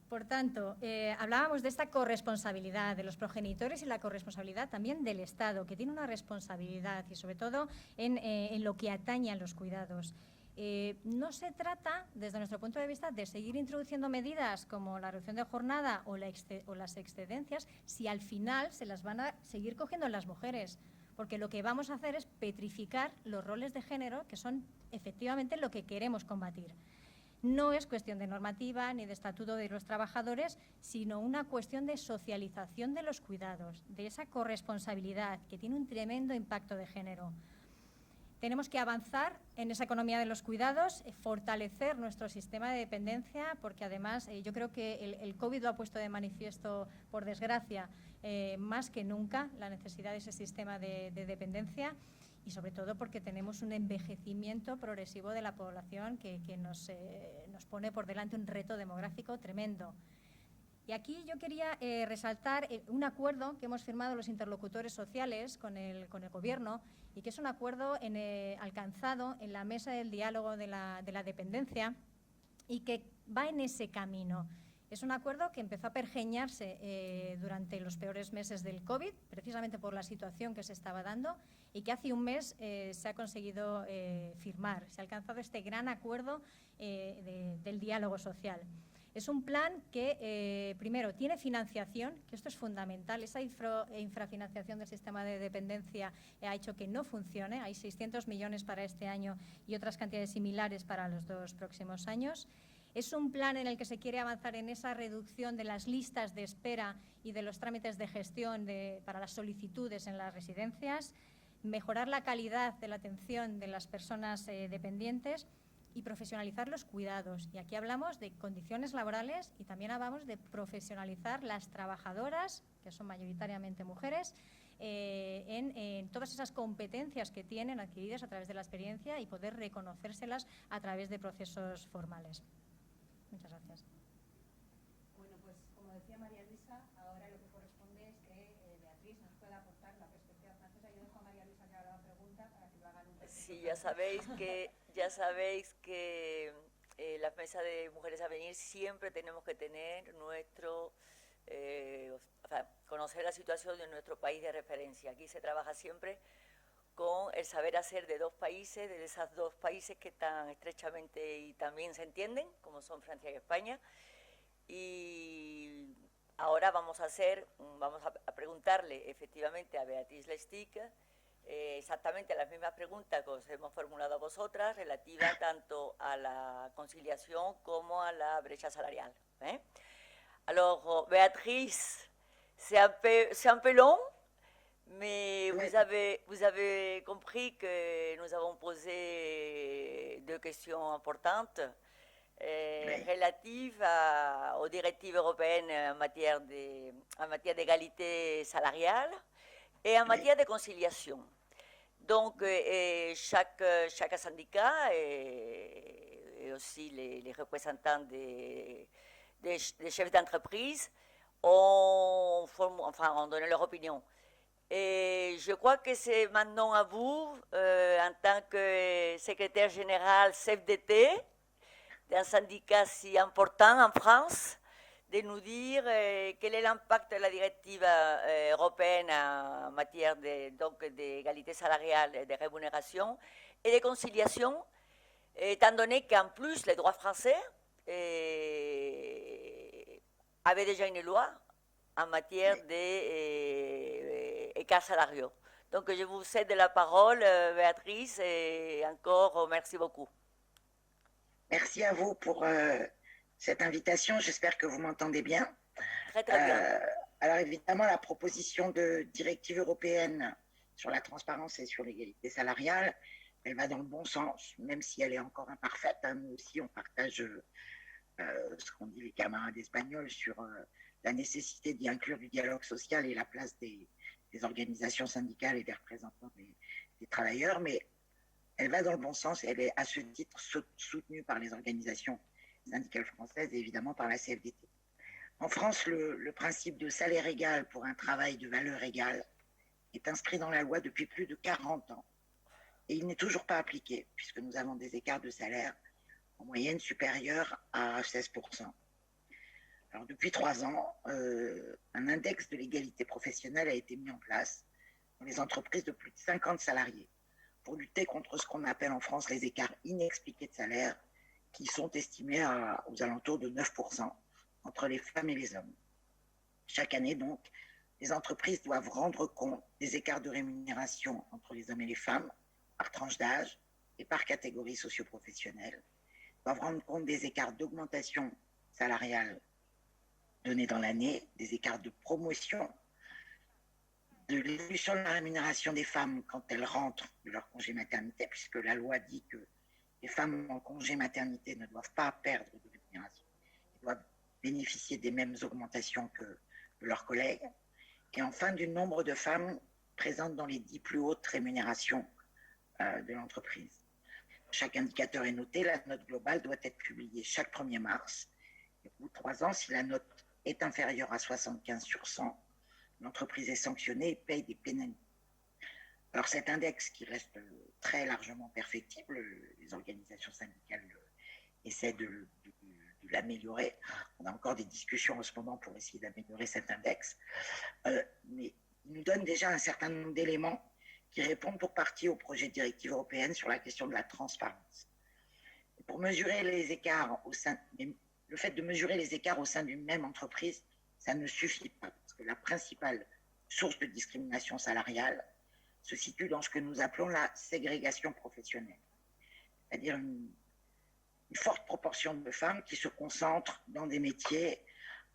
Por tanto, hablábamos de esta corresponsabilidad de los progenitores y la corresponsabilidad también del Estado, que tiene una responsabilidad y sobre todo en lo que atañe a los cuidados. No se trata, desde nuestro punto de vista, de seguir introduciendo medidas como la reducción de jornada o las excedencias si al final se las van a seguir cogiendo las mujeres, porque lo que vamos a hacer es petrificar los roles de género, que son efectivamente lo que queremos combatir. No es cuestión de normativa ni de estatuto de los trabajadores, sino una cuestión de socialización de los cuidados, de esa corresponsabilidad que tiene un tremendo impacto de género. Tenemos que avanzar en esa economía de los cuidados, fortalecer nuestro sistema de dependencia, porque además yo creo que el COVID lo ha puesto de manifiesto, por desgracia, más que nunca, la necesidad de ese sistema de dependencia, y sobre todo porque tenemos un envejecimiento progresivo de la población que nos pone por delante un reto demográfico tremendo. Y aquí yo quería resaltar un acuerdo que hemos firmado los interlocutores sociales con el Gobierno, y que es un acuerdo alcanzado en la mesa del diálogo de la dependencia y que va en ese camino. Es un acuerdo que empezó a pergeñarse durante los peores meses del COVID, precisamente por la situación que se estaba dando, y que hace un mes se ha conseguido firmar. Se ha alcanzado este gran acuerdo del diálogo social. Es un plan que, primero, tiene financiación, que esto es fundamental. Esa infrafinanciación del sistema de dependencia ha hecho que no funcione. Hay 600 millones para este año y otras cantidades similares para los 2 próximos años. Es un plan en el que se quiere avanzar en esa reducción de las listas de espera y de los trámites de gestión para las solicitudes en las residencias, mejorar la calidad de la atención de las personas dependientes y profesionalizar los cuidados. Y aquí hablamos de condiciones laborales y también hablamos de profesionalizar las trabajadoras, que son mayoritariamente mujeres, en todas esas competencias que tienen adquiridas a través de la experiencia y poder reconocérselas a través de procesos formales. Muchas gracias. Bueno, pues como decía María Luisa, ahora lo que corresponde es que Beatriz nos pueda aportar la perspectiva francesa. Yo dejo a María Luisa que haga la pregunta para que lo hagan un poco. Sí, ya sabéis que las mesas de Mujeres a Venir siempre tenemos que tener conocer la situación de nuestro país de referencia. Aquí se trabaja siempre con el saber hacer de 2 países, de esos 2 países que tan estrechamente y también se entienden, como son Francia y España. Y ahora vamos a preguntarle efectivamente a Beatriz Lestic exactamente las mismas preguntas que os hemos formulado a vosotras, relativas tanto a la conciliación como a la brecha salarial. Alors, Béatrice, c'est un peu long, mais vous avez compris que nous avons posé 2 questions importantes relatives aux directives européennes en matière d'égalité salariale et en matière de conciliation. Donc, chaque syndicat et aussi les représentants des chefs d'entreprise ont donné leur opinion. Et je crois que c'est maintenant à vous, en tant que secrétaire général CFDT, d'un syndicat si important en France, de nous dire quel est l'impact de la directive européenne en matière d'égalité salariale, de rémunération et de conciliation, étant donné qu'en plus les droits français avaient déjà une loi en matière d'écarts salariaux. Donc je vous cède la parole, Béatrice, et encore merci beaucoup. Merci à vous pour cette invitation. J'espère que vous m'entendez bien. Très, très bien. Alors évidemment, la proposition de directive européenne sur la transparence et sur l'égalité salariale, elle va dans le bon sens, même si elle est encore imparfaite. Nous aussi, on partage ce qu'ont dit les camarades espagnols sur la nécessité d'y inclure du dialogue social et la place des organisations syndicales et des représentants des travailleurs, mais elle va dans le bon sens. Elle est à ce titre soutenue par les organisations syndicales françaises et évidemment par la CFDT. En France, le principe de salaire égal pour un travail de valeur égale est inscrit dans la loi depuis plus de 40 ans. Et il n'est toujours pas appliqué, puisque nous avons des écarts de salaire en moyenne supérieurs à 16%. Alors, depuis 3 ans, un index de l'égalité professionnelle a été mis en place dans les entreprises de plus de 50 salariés pour lutter contre ce qu'on appelle en France les écarts inexpliqués de salaire, qui sont estimés aux alentours de 9% entre les femmes et les hommes. Chaque année, donc, les entreprises doivent rendre compte des écarts de rémunération entre les hommes et les femmes, par tranche d'âge et par catégorie socio-professionnelle, doivent rendre compte des écarts d'augmentation salariale donnés dans l'année, des écarts de promotion, de l'évolution de la rémunération des femmes quand elles rentrent de leur congé maternité, puisque la loi dit que les femmes en congé maternité ne doivent pas perdre de rémunération, elles doivent bénéficier des mêmes augmentations que leurs collègues, et enfin du nombre de femmes présentes dans les 10 plus hautes rémunérations de l'entreprise. Chaque indicateur est noté, la note globale doit être publiée chaque 1er mars. Et au bout de 3 ans, si la note est inférieure à 75 sur 100, l'entreprise est sanctionnée et paye des pénalités. Alors cet index qui reste très largement perfectible, les organisations syndicales essaient de l'améliorer. On a encore des discussions en ce moment pour essayer d'améliorer cet index. Mais il nous donne déjà un certain nombre d'éléments qui répondent pour partie au projet de directive européenne sur la question de la transparence. Et pour mesurer les écarts le fait de mesurer les écarts au sein d'une même entreprise, ça ne suffit pas, parce que la principale source de discrimination salariale se situe dans ce que nous appelons la ségrégation professionnelle, c'est-à-dire une forte proportion de femmes qui se concentrent dans des métiers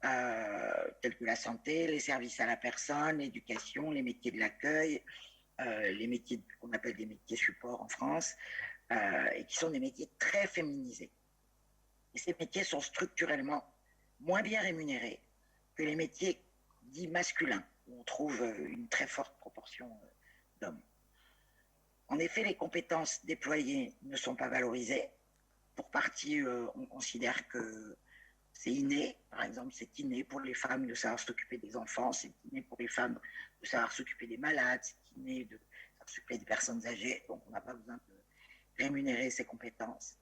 tels que la santé, les services à la personne, l'éducation, les métiers de l'accueil, les métiers qu'on appelle des métiers support en France, et qui sont des métiers très féminisés. Et ces métiers sont structurellement moins bien rémunérés que les métiers dits masculins, où on trouve une très forte proportion d'hommes. En effet, les compétences déployées ne sont pas valorisées. Pour partie, on considère que c'est inné. Par exemple, c'est inné pour les femmes de savoir s'occuper des enfants, c'est inné pour les femmes de savoir s'occuper des malades, c'est inné de savoir s'occuper des personnes âgées. Donc, on n'a pas besoin de rémunérer ces compétences.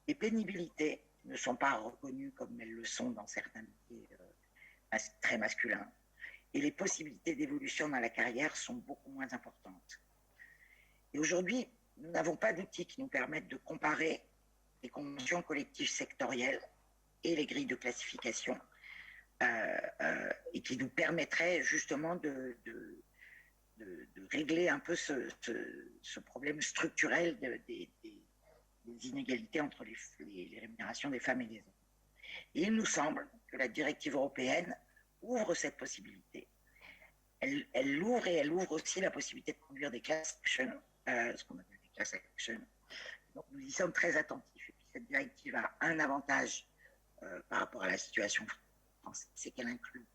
Les pénibilités ne sont pas reconnues comme elles le sont dans certains métiers très masculins. Et les possibilités d'évolution dans la carrière sont beaucoup moins importantes. Et aujourd'hui, nous n'avons pas d'outils qui nous permettent de comparer les conventions collectives sectorielles et les grilles de classification et qui nous permettraient justement de régler un peu ce problème structurel des inégalités entre les rémunérations des femmes et des hommes. Et il nous semble que la directive européenne ouvre cette possibilité. Elle l'ouvre et elle ouvre aussi la possibilité de conduire des class actions, ce qu'on appelle des class actions. Donc nous y sommes très attentifs. Et puis cette directive a un avantage par rapport à la situation française, c'est qu'elle inclut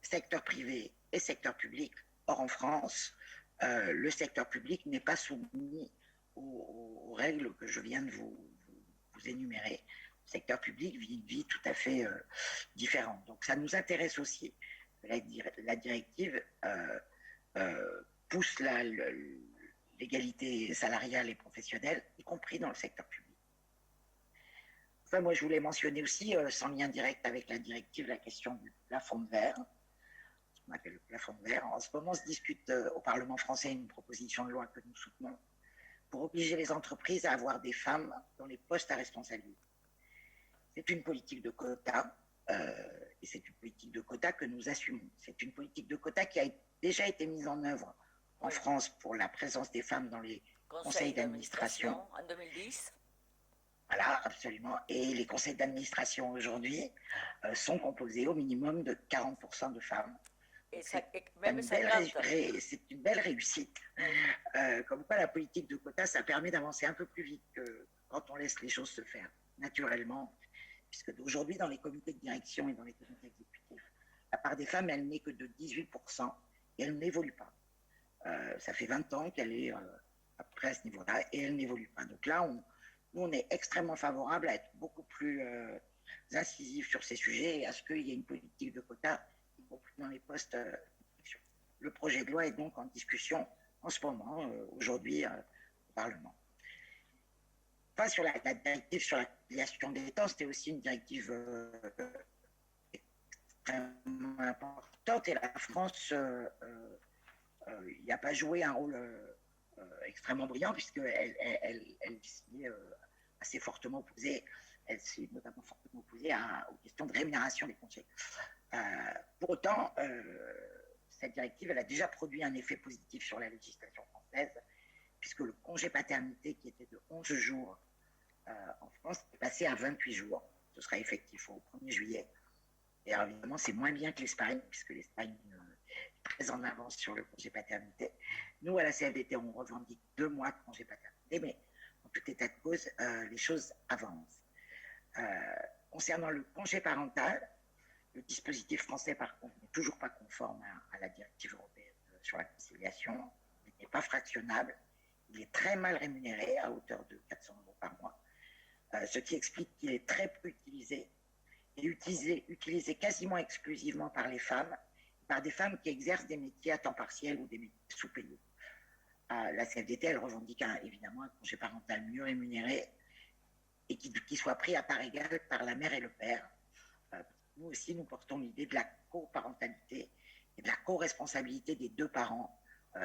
secteur privé et secteur public. Or en France, le secteur public n'est pas soumis aux règles que je viens de vous énumérer. Le secteur public vit une vie tout à fait différente. Donc ça nous intéresse aussi. La directive pousse l'égalité salariale et professionnelle, y compris dans le secteur public. Enfin, moi, je voulais mentionner aussi, sans lien direct avec la directive, la question du plafond de verre, ce qu'on appelle le plafond de verre. En ce moment, se discute au Parlement français une proposition de loi que nous soutenons pour obliger les entreprises à avoir des femmes dans les postes à responsabilité. C'est une politique de quota, et c'est une politique de quota que nous assumons. C'est une politique de quota qui a déjà été mise en œuvre en France pour la présence des femmes dans les conseils d'administration. En 2010. Voilà, absolument. Et les conseils d'administration aujourd'hui sont composés au minimum de 40% de femmes. C'est une belle réussite. Comme quoi la politique de quota, ça permet d'avancer un peu plus vite que quand on laisse les choses se faire naturellement. Puisque aujourd'hui, dans les comités de direction et dans les comités exécutifs, la part des femmes, elle n'est que de 18% et elle n'évolue pas. Ça fait 20 ans qu'elle est à peu près à ce niveau-là et elle n'évolue pas. Donc là, nous, on est extrêmement favorable à être beaucoup plus incisif sur ces sujets et à ce qu'il y ait une politique de quota, y compris dans les postes. Le projet de loi est donc en discussion en ce moment, aujourd'hui, au Parlement. Pas sur la directive sur la conciliation des temps, c'était aussi une directive extrêmement importante et la France n'y a pas joué un rôle extrêmement brillant puisqu'elle s'y est assez fortement opposée. Elle s'est notamment fortement opposée aux questions de rémunération des congés. Pour autant, cette directive, elle a déjà produit un effet positif sur la législation française, puisque le congé paternité, qui était de 11 jours en France, est passé à 28 jours. Ce sera effectif au 1er juillet. Et alors, évidemment, c'est moins bien que l'Espagne, puisque l'Espagne est très en avance sur le congé paternité. Nous, à la CFDT, on revendique 2 mois de congé paternité, mais en tout état de cause, les choses avancent. Concernant le congé parental, le dispositif français, par contre, n'est toujours pas conforme à la directive européenne sur la conciliation. Il n'est pas fractionnable. Il est très mal rémunéré, à hauteur de 400 € par mois, ce qui explique qu'il est très peu utilisé et utilisé quasiment exclusivement par les femmes, par des femmes qui exercent des métiers à temps partiel ou des métiers sous-payés. La CFDT, elle revendique évidemment un congé parental mieux rémunéré, et qui soit pris à part égale par la mère et le père. Nous aussi, nous portons l'idée de la coparentalité et de la co-responsabilité des deux parents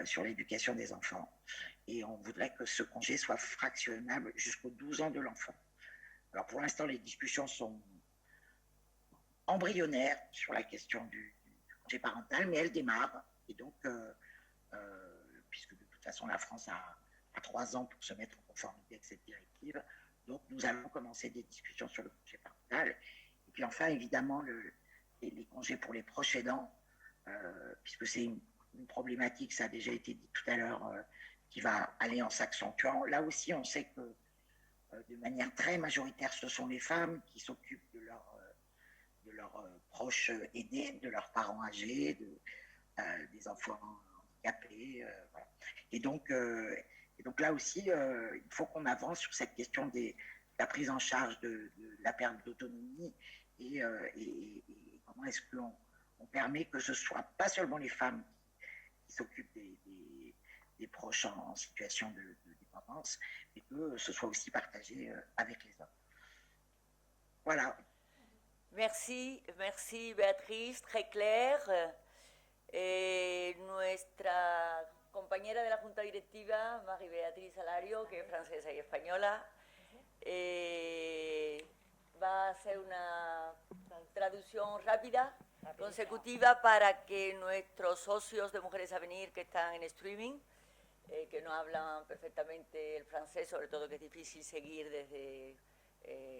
sur l'éducation des enfants. Et on voudrait que ce congé soit fractionnable jusqu'aux 12 ans de l'enfant. Alors pour l'instant, les discussions sont embryonnaires sur la question du congé parental, mais elles démarrent. Et donc, puisque de toute façon, la France a 3 ans pour se mettre en conformité avec cette directive, donc nous allons commencer des discussions sur le congé parental. Et puis enfin, évidemment, les congés pour les proches aidants, puisque c'est une problématique, ça a déjà été dit tout à l'heure, qui va aller en s'accentuant. Là aussi, on sait que de manière très majoritaire, ce sont les femmes qui s'occupent de leurs proches aidés, de leurs parents âgés, des enfants handicapés. Voilà. Et donc là aussi, il faut qu'on avance sur cette question de la prise en charge de la perte d'autonomie et comment est-ce qu'on permet que ce ne soit pas seulement les femmes qui s'occupent des proches en situation de dépendance, mais que ce soit aussi partagé avec les hommes. Voilà. Merci Beatriz, très clair. Nuestra compañera de la Junta Directiva, María Beatriz Alario, que es francesa y española, va a hacer una traducción rápida, consecutiva, para que nuestros socios de Mujeres a Venir que están en streaming, que no hablan perfectamente el francés, sobre todo que es difícil seguir desde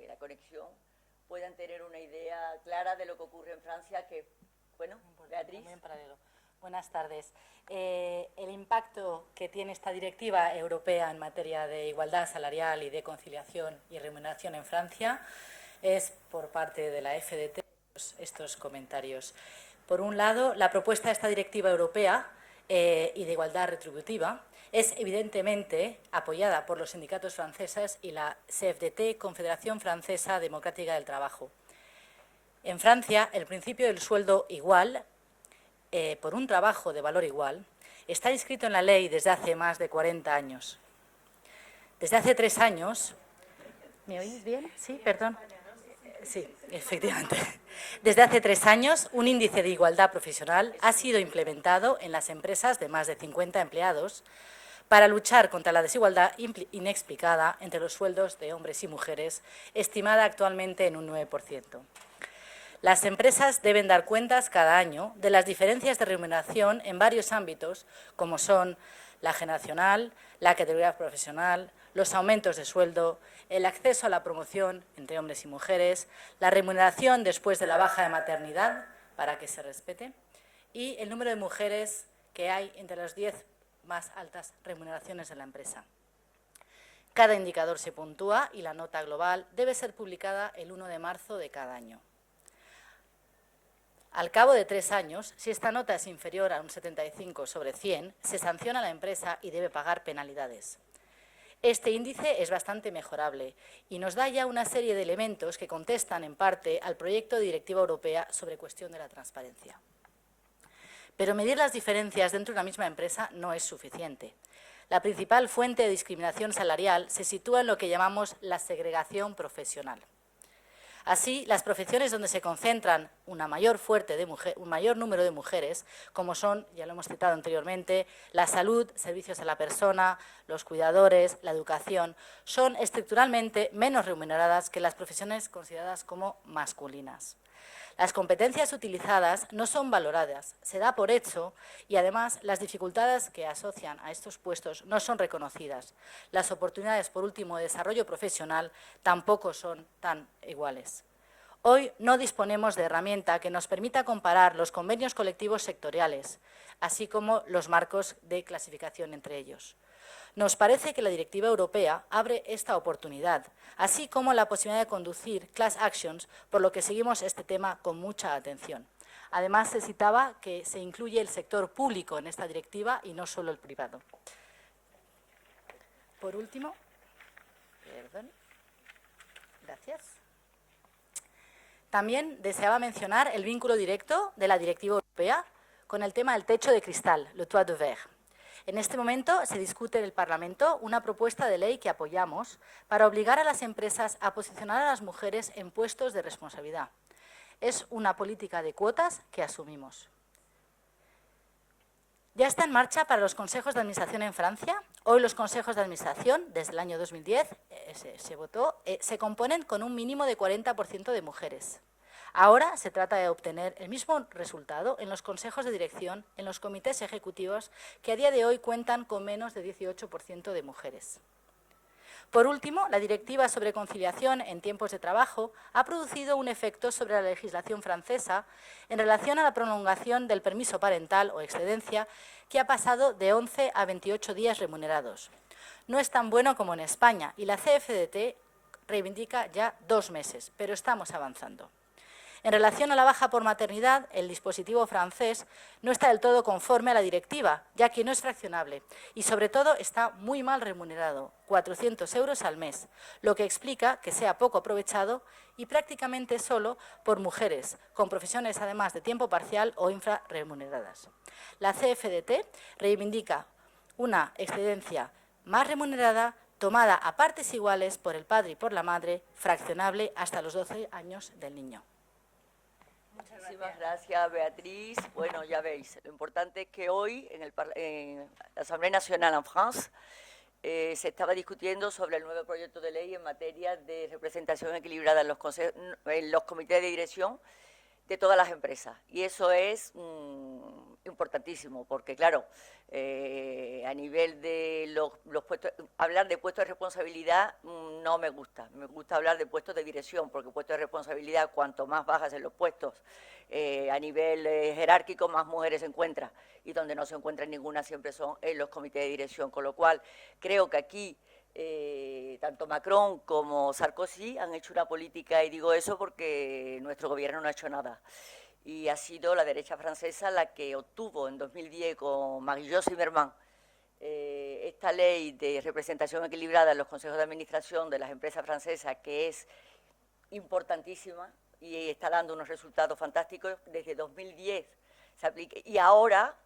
la conexión, puedan tener una idea clara de lo que ocurre en Francia, que, bueno, Beatriz. Muy en paralelo. Buenas tardes. El impacto que tiene esta directiva europea en materia de igualdad salarial y de conciliación y remuneración en Francia es por parte de la FDT estos comentarios. Por un lado, la propuesta de esta directiva europea y de igualdad retributiva es evidentemente apoyada por los sindicatos franceses y la CFDT, Confederación Francesa Democrática del Trabajo. En Francia, el principio del sueldo igual por un trabajo de valor igual está inscrito en la ley desde hace más de 40 años. Desde hace 3 años... ¿Me oís bien? Sí, perdón. Sí, efectivamente. Desde hace 3 años, un índice de igualdad profesional ha sido implementado en las empresas de más de 50 empleados para luchar contra la desigualdad inexplicada entre los sueldos de hombres y mujeres, estimada actualmente en un 9%. Las empresas deben dar cuentas cada año de las diferencias de remuneración en varios ámbitos, como son la generacional, la categoría profesional, los aumentos de sueldo, el acceso a la promoción entre hombres y mujeres, la remuneración después de la baja de maternidad, para que se respete, y el número de mujeres que hay entre las 10 más altas remuneraciones de la empresa. Cada indicador se puntúa y la nota global debe ser publicada el 1 de marzo de cada año. Al cabo de 3 años, si esta nota es inferior a un 75 sobre 100, se sanciona a la empresa y debe pagar penalidades. Este índice es bastante mejorable y nos da ya una serie de elementos que contestan en parte al proyecto de Directiva Europea sobre cuestión de la transparencia. Pero medir las diferencias dentro de una misma empresa no es suficiente. La principal fuente de discriminación salarial se sitúa en lo que llamamos la segregación profesional. Así, las profesiones donde se concentran un mayor número de mujeres, como son, ya lo hemos citado anteriormente, la salud, servicios a la persona, los cuidadores, la educación, son estructuralmente menos remuneradas que las profesiones consideradas como masculinas. Las competencias utilizadas no son valoradas, se da por hecho y además las dificultades que asocian a estos puestos no son reconocidas. Las oportunidades, por último, de desarrollo profesional tampoco son tan iguales. Hoy no disponemos de herramienta que nos permita comparar los convenios colectivos sectoriales, así como los marcos de clasificación entre ellos. Nos parece que la Directiva Europea abre esta oportunidad, así como la posibilidad de conducir class actions, por lo que seguimos este tema con mucha atención. Además, se citaba que se incluye el sector público en esta directiva y no solo el privado. Por último, gracias. También deseaba mencionar el vínculo directo de la Directiva Europea con el tema del techo de cristal, le toit de verre. En este momento se discute en el Parlamento una propuesta de ley que apoyamos para obligar a las empresas a posicionar a las mujeres en puestos de responsabilidad. Es una política de cuotas que asumimos. Ya está en marcha para los consejos de administración en Francia. Hoy los consejos de administración, desde el año 2010, se votó, se componen con un mínimo de 40% de mujeres. Ahora se trata de obtener el mismo resultado en los consejos de dirección, en los comités ejecutivos, que a día de hoy cuentan con menos de 18% de mujeres. Por último, la Directiva sobre conciliación en tiempos de trabajo ha producido un efecto sobre la legislación francesa en relación a la prolongación del permiso parental o excedencia, que ha pasado de 11 a 28 días remunerados. No es tan bueno como en España y la CFDT reivindica ya 2 meses, pero estamos avanzando. En relación a la baja por maternidad, el dispositivo francés no está del todo conforme a la directiva, ya que no es fraccionable y, sobre todo, está muy mal remunerado, 400 € al mes, lo que explica que sea poco aprovechado y prácticamente solo por mujeres, con profesiones además de tiempo parcial o infrarremuneradas. La CFDT reivindica una excedencia más remunerada, tomada a partes iguales por el padre y por la madre, fraccionable hasta los 12 años del niño. Muchísimas gracias, Beatriz. Bueno, ya veis, lo importante es que hoy en la Asamblea Nacional en France se estaba discutiendo sobre el nuevo proyecto de ley en materia de representación equilibrada en los comités de dirección de todas las empresas. Y eso es importantísimo, porque claro, a nivel de los puestos, hablar de puestos de responsabilidad no me gusta hablar de puestos de dirección, porque puestos de responsabilidad, cuanto más bajas en los puestos, a nivel jerárquico, más mujeres se encuentran, y donde no se encuentran ninguna siempre son en los comités de dirección, con lo cual creo que aquí tanto Macron como Sarkozy han hecho una política, y digo eso porque nuestro gobierno no ha hecho nada. Y ha sido la derecha francesa la que obtuvo en 2010 con Marie-Jo Zimmermann esta ley de representación equilibrada en los consejos de administración de las empresas francesas, que es importantísima y está dando unos resultados fantásticos. Desde 2010 se aplica, y ahora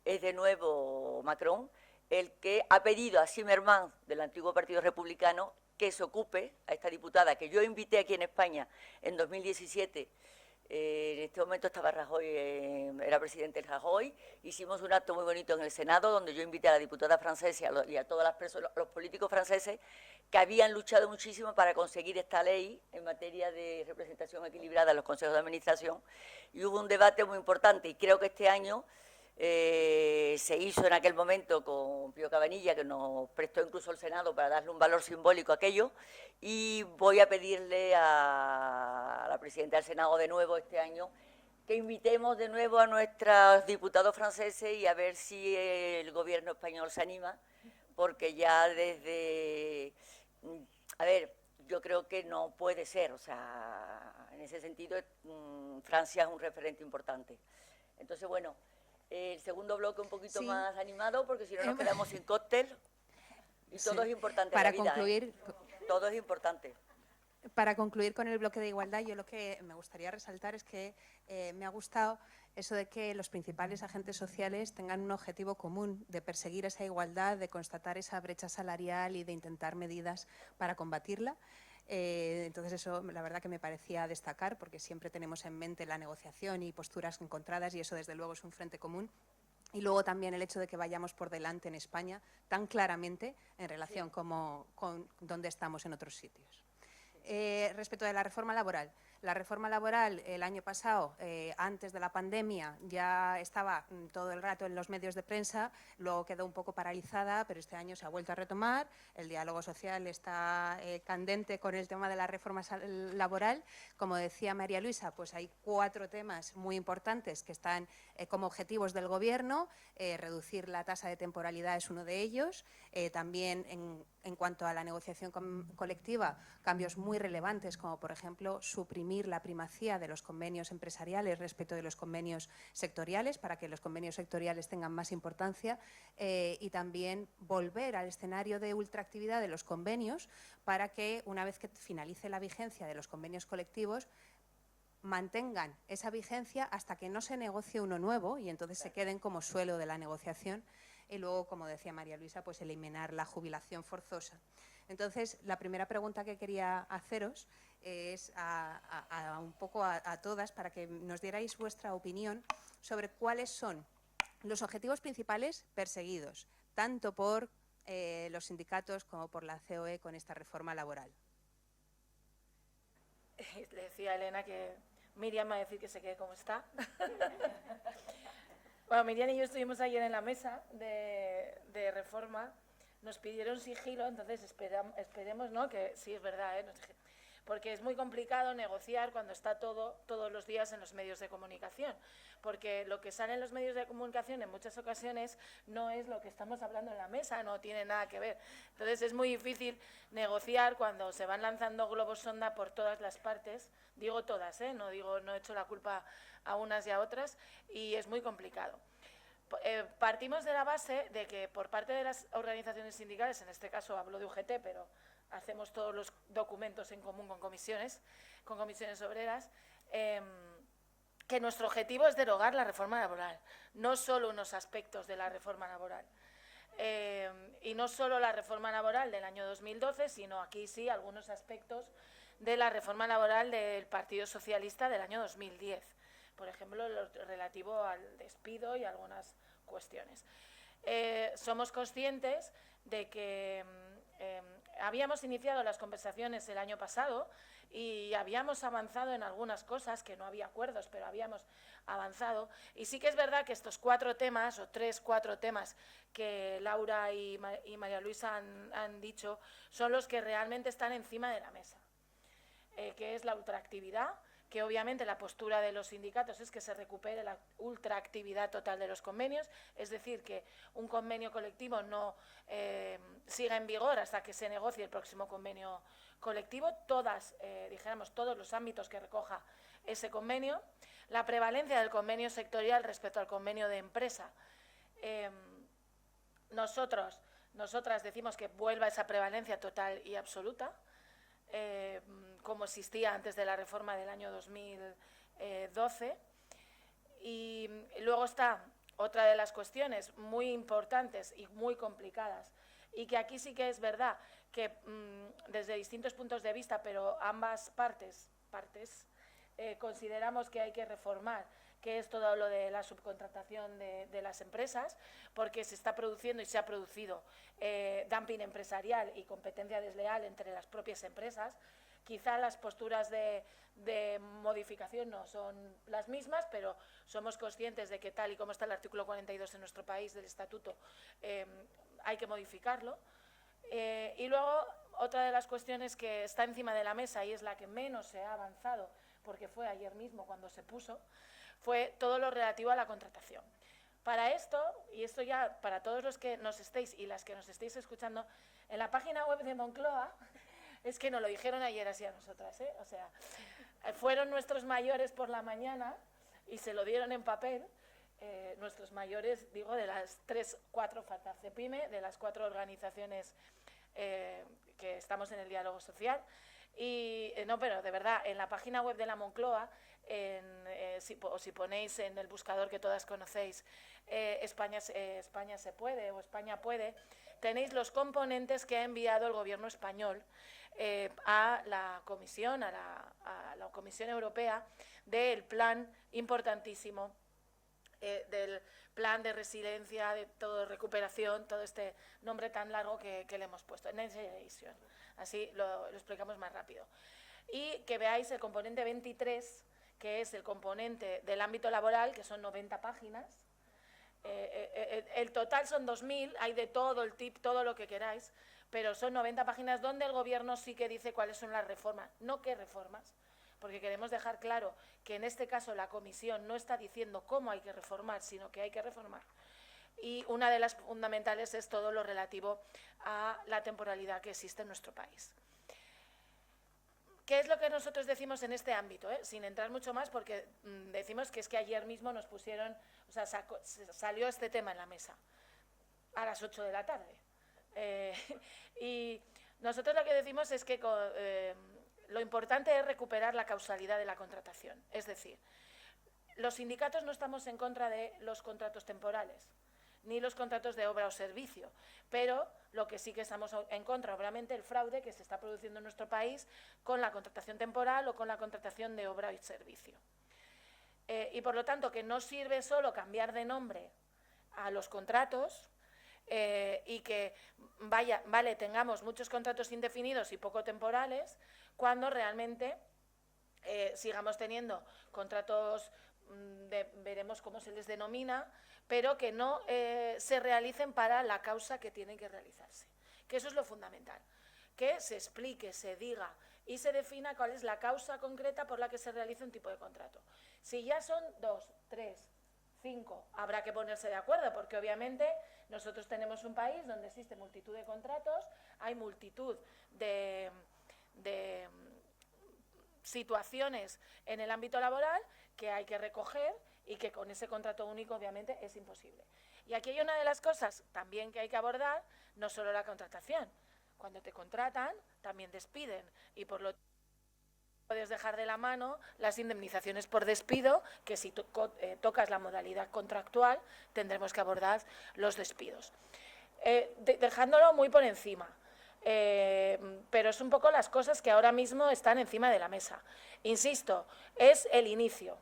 es de nuevo Macron el que ha pedido a Zimmermann, del antiguo Partido Republicano, que se ocupe, a esta diputada que yo invité aquí en España en 2017. En este momento estaba Rajoy, era presidente del Rajoy. Hicimos un acto muy bonito en el Senado, donde yo invité a la diputada francesa y a todas las personas, los políticos franceses que habían luchado muchísimo para conseguir esta ley en materia de representación equilibrada en los consejos de administración, y hubo un debate muy importante, y creo que este año se hizo en aquel momento con Pío Cabanilla, que nos prestó incluso el Senado para darle un valor simbólico a aquello, y voy a pedirle a la presidenta del Senado de nuevo este año que invitemos de nuevo a nuestros diputados franceses y a ver si el gobierno español se anima, porque ya desde... A ver, yo creo que no puede ser, o sea, en ese sentido Francia es un referente importante. Entonces, bueno, el segundo bloque un poquito más animado, porque si no nos quedamos sin cóctel, y todo es importante para en la vida, concluir, todo es importante. Para concluir con el bloque de igualdad, yo lo que me gustaría resaltar es que me ha gustado eso de que los principales agentes sociales tengan un objetivo común de perseguir esa igualdad, de constatar esa brecha salarial y de intentar medidas para combatirla. Entonces eso la verdad que me parecía destacar, porque siempre tenemos en mente la negociación y posturas encontradas, y eso desde luego es un frente común. Y luego también el hecho de que vayamos por delante en España tan claramente en relación con donde estamos en otros sitios. Respecto de la reforma laboral el año pasado, antes de la pandemia, ya estaba todo el rato en los medios de prensa, luego quedó un poco paralizada, pero este año se ha vuelto a retomar. El diálogo social está candente con el tema de la reforma laboral. Como decía María Luisa, pues hay 4 temas muy importantes que están como objetivos del Gobierno. Reducir la tasa de temporalidad es uno de ellos. También en cuanto a la negociación colectiva, cambios muy relevantes, como por ejemplo suprimir la primacía de los convenios empresariales respecto de los convenios sectoriales, para que los convenios sectoriales tengan más importancia, y también volver al escenario de ultraactividad de los convenios, para que una vez que finalice la vigencia de los convenios colectivos mantengan esa vigencia hasta que no se negocie uno nuevo y entonces se queden como suelo de la negociación. y luego, como decía María Luisa, pues eliminar la jubilación forzosa. Entonces, la primera pregunta que quería haceros es un poco a todas para que nos dierais vuestra opinión sobre cuáles son los objetivos principales perseguidos, tanto por los sindicatos como por la COE con esta reforma laboral. Le decía a Elena que Miriam va a decir que se quede como está. Bueno, Miriam y yo estuvimos ayer en la mesa de reforma, nos pidieron sigilo, entonces esperemos, ¿no? Que sí, es verdad, porque es muy complicado negociar cuando está todo, todos los días en los medios de comunicación, porque lo que sale en los medios de comunicación en muchas ocasiones no es lo que estamos hablando en la mesa, no tiene nada que ver. Entonces es muy difícil negociar cuando se van lanzando globos sonda por todas las partes, digo todas, no he hecho la culpa a unas y a otras, y es muy complicado. Partimos de la base de que por parte de las organizaciones sindicales, en este caso hablo de UGT, pero hacemos todos los documentos en común con comisiones obreras, que nuestro objetivo es derogar la reforma laboral, no solo unos aspectos de la reforma laboral. Y no solo la reforma laboral del año 2012, sino aquí sí algunos aspectos de la reforma laboral del Partido Socialista del año 2010. Por ejemplo, lo relativo al despido y algunas cuestiones. Somos conscientes de que habíamos iniciado las conversaciones el año pasado y habíamos avanzado en algunas cosas, que no había acuerdos, pero habíamos avanzado. Y sí que es verdad que estos 4 temas, o 3-4 temas que Laura y María Luisa han dicho, son los que realmente están encima de la mesa, que es la ultraactividad, que obviamente la postura de los sindicatos es que se recupere la ultraactividad total de los convenios, es decir, que un convenio colectivo no siga en vigor hasta que se negocie el próximo convenio colectivo, dijéramos, todos los ámbitos que recoja ese convenio, la prevalencia del convenio sectorial respecto al convenio de empresa. Nosotras decimos que vuelva esa prevalencia total y absoluta, como existía antes de la reforma del año 2012. Y luego está otra de las cuestiones muy importantes y muy complicadas, y que aquí sí que es verdad que desde distintos puntos de vista, pero ambas partes consideramos que hay que reformar, que es todo lo de la subcontratación de las empresas, porque se está produciendo y se ha producido dumping empresarial y competencia desleal entre las propias empresas. Quizá las posturas de modificación no son las mismas, pero somos conscientes de que tal y como está el artículo 42 en nuestro país del Estatuto, hay que modificarlo. Y luego, otra de las cuestiones que está encima de la mesa y es la que menos se ha avanzado, porque fue ayer mismo cuando se puso, fue todo lo relativo a la contratación. Para esto, y esto ya para todos los que nos estéis y las que nos estéis escuchando, en la página web de Moncloa, es que nos lo dijeron ayer así a nosotras, o sea, fueron nuestros mayores por la mañana y se lo dieron en papel, nuestros mayores, digo, de las 3-4 faltas de PYME, de las 4 organizaciones que estamos en el diálogo social. Y no, pero de verdad, en la página web de la Moncloa, si ponéis en el buscador que todas conocéis, España se puede o España puede, tenéis los componentes que ha enviado el Gobierno español a la Comisión, a la Comisión Europea, del plan importantísimo, del plan de resiliencia, de todo recuperación, todo este nombre tan largo que le hemos puesto, Next Generation. Así lo explicamos más rápido. Y que veáis el componente 23, que es el componente del ámbito laboral, que son 90 páginas. El total son 2.000, hay de todo el tip, todo lo que queráis, pero son 90 páginas donde el Gobierno sí que dice cuáles son las reformas, no qué reformas, porque queremos dejar claro que en este caso la Comisión no está diciendo cómo hay que reformar, sino que hay que reformar. Y una de las fundamentales es todo lo relativo a la temporalidad que existe en nuestro país. ¿Qué es lo que nosotros decimos en este ámbito? Sin entrar mucho más, porque decimos que es que ayer mismo nos pusieron, o sea, salió este tema en la mesa a las 8 de la tarde. Y nosotros lo que decimos es que lo importante es recuperar la causalidad de la contratación. Es decir, los sindicatos no estamos en contra de los contratos temporales, ni los contratos de obra o servicio. Pero lo que sí que estamos en contra, obviamente, el fraude que se está produciendo en nuestro país con la contratación temporal o con la contratación de obra y servicio. Y por lo tanto, que no sirve solo cambiar de nombre a los contratos y que tengamos muchos contratos indefinidos y poco temporales, cuando realmente sigamos teniendo contratos, veremos cómo se les denomina, pero que no se realicen para la causa que tienen que realizarse. Que eso es lo fundamental, que se explique, se diga y se defina cuál es la causa concreta por la que se realiza un tipo de contrato. Si ya son 2, 3, 5, habrá que ponerse de acuerdo, porque obviamente nosotros tenemos un país donde existe multitud de contratos, hay multitud de situaciones en el ámbito laboral que hay que recoger y que con ese contrato único obviamente es imposible. Y aquí hay una de las cosas también que hay que abordar, no solo la contratación. Cuando te contratan, también despiden y por lo tanto puedes dejar de la mano las indemnizaciones por despido, que si tocas la modalidad contractual tendremos que abordar los despidos. Dejándolo muy por encima, pero es un poco las cosas que ahora mismo están encima de la mesa. Insisto, es el inicio.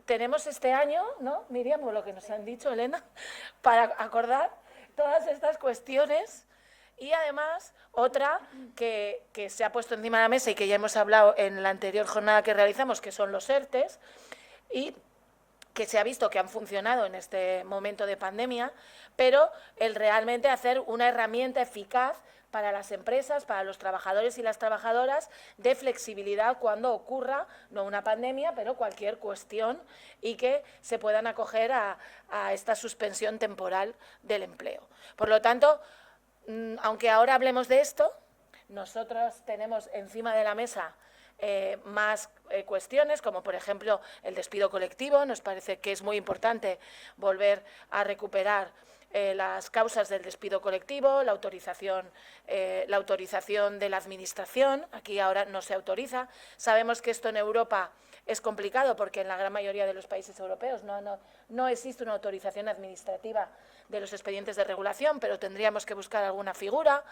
Tenemos este año, ¿no, Miriam, por lo que nos han dicho, Elena, para acordar todas estas cuestiones. Y además, otra que se ha puesto encima de la mesa y que ya hemos hablado en la anterior jornada que realizamos, que son los ERTEs, y que se ha visto que han funcionado en este momento de pandemia, pero el realmente hacer una herramienta eficaz para las empresas, para los trabajadores y las trabajadoras, de flexibilidad cuando ocurra, no una pandemia, pero cualquier cuestión, y que se puedan acoger a esta suspensión temporal del empleo. Por lo tanto, aunque ahora hablemos de esto, nosotros tenemos encima de la mesa más cuestiones, como por ejemplo el despido colectivo. Nos parece que es muy importante volver a recuperar las causas del despido colectivo, la autorización de la Administración. Aquí ahora no se autoriza. Sabemos que esto en Europa es complicado porque en la gran mayoría de los países europeos no existe una autorización administrativa de los expedientes de regulación, pero tendríamos que buscar alguna figura.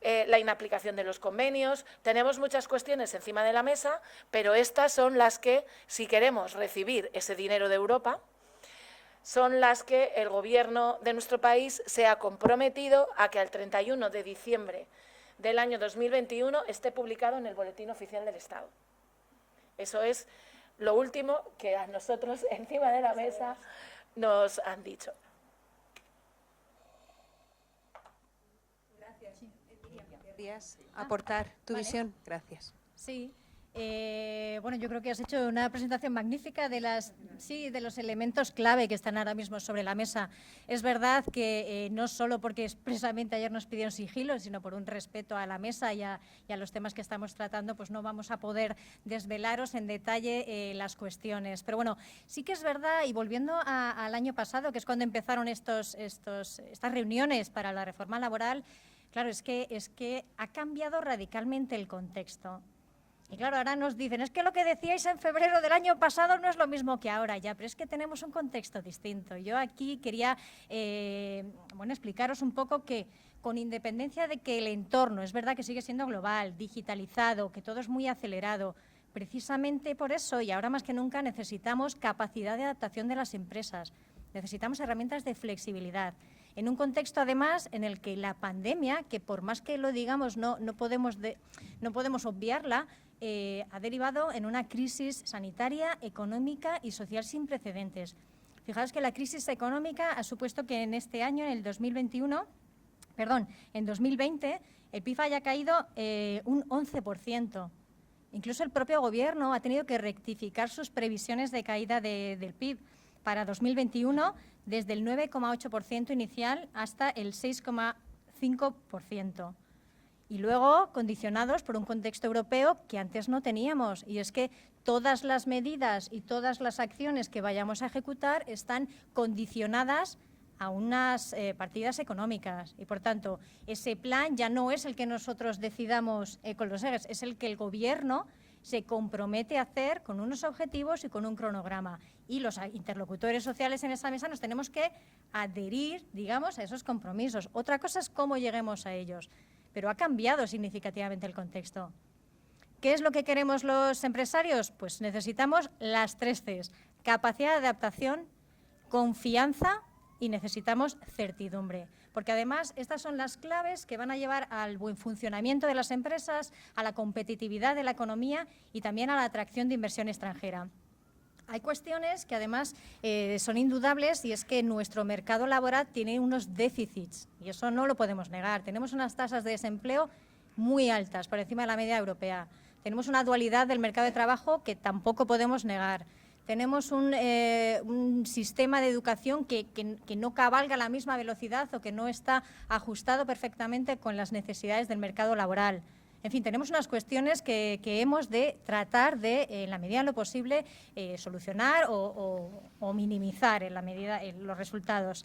La inaplicación de los convenios. Tenemos muchas cuestiones encima de la mesa, pero estas son las que, si queremos recibir ese dinero de Europa, son las que el Gobierno de nuestro país se ha comprometido a que al 31 de diciembre del año 2021 esté publicado en el Boletín Oficial del Estado. Eso es lo último que a nosotros encima de la mesa nos han dicho. ¿Querrías aportar tu visión? Gracias. Sí. Bueno, yo creo que has hecho una presentación magnífica de los elementos clave que están ahora mismo sobre la mesa. Es verdad que no solo porque expresamente ayer nos pidieron sigilo, sino por un respeto a la mesa y a los temas que estamos tratando, pues no vamos a poder desvelaros en detalle las cuestiones. Pero bueno, sí que es verdad, y volviendo al año pasado, que es cuando empezaron estas reuniones para la reforma laboral, claro, es que ha cambiado radicalmente el contexto. Y claro, ahora nos dicen, es que lo que decíais en febrero del año pasado no es lo mismo que ahora ya, pero es que tenemos un contexto distinto. Yo aquí quería explicaros un poco que, con independencia de que el entorno es verdad que sigue siendo global, digitalizado, que todo es muy acelerado, precisamente por eso, y ahora más que nunca, necesitamos capacidad de adaptación de las empresas, necesitamos herramientas de flexibilidad. En un contexto, además, en el que la pandemia, que por más que lo digamos no podemos obviarla, ha derivado en una crisis sanitaria, económica y social sin precedentes. Fijaos que la crisis económica ha supuesto que en este año, en 2020, el PIB haya caído un 11%. Incluso el propio Gobierno ha tenido que rectificar sus previsiones de caída del PIB para 2021, desde el 9,8% inicial hasta el 6,5%. Y luego condicionados por un contexto europeo que antes no teníamos. Y es que todas las medidas y todas las acciones que vayamos a ejecutar están condicionadas a unas partidas económicas. Y, por tanto, ese plan ya no es el que nosotros decidamos con los ejes, es el que el Gobierno se compromete a hacer con unos objetivos y con un cronograma. Y los interlocutores sociales en esa mesa nos tenemos que adherir, digamos, a esos compromisos. Otra cosa es cómo lleguemos a ellos, pero ha cambiado significativamente el contexto. ¿Qué es lo que queremos los empresarios? Pues necesitamos las 3 Cs: capacidad de adaptación, confianza y necesitamos certidumbre. Porque además estas son las claves que van a llevar al buen funcionamiento de las empresas, a la competitividad de la economía y también a la atracción de inversión extranjera. Hay cuestiones que además son indudables, y es que nuestro mercado laboral tiene unos déficits y eso no lo podemos negar. Tenemos unas tasas de desempleo muy altas, por encima de la media europea. Tenemos una dualidad del mercado de trabajo que tampoco podemos negar. Tenemos un sistema de educación que no cabalga a la misma velocidad o que no está ajustado perfectamente con las necesidades del mercado laboral. En fin, tenemos unas cuestiones que hemos de tratar de, en la medida de lo posible, solucionar o minimizar en la medida los resultados.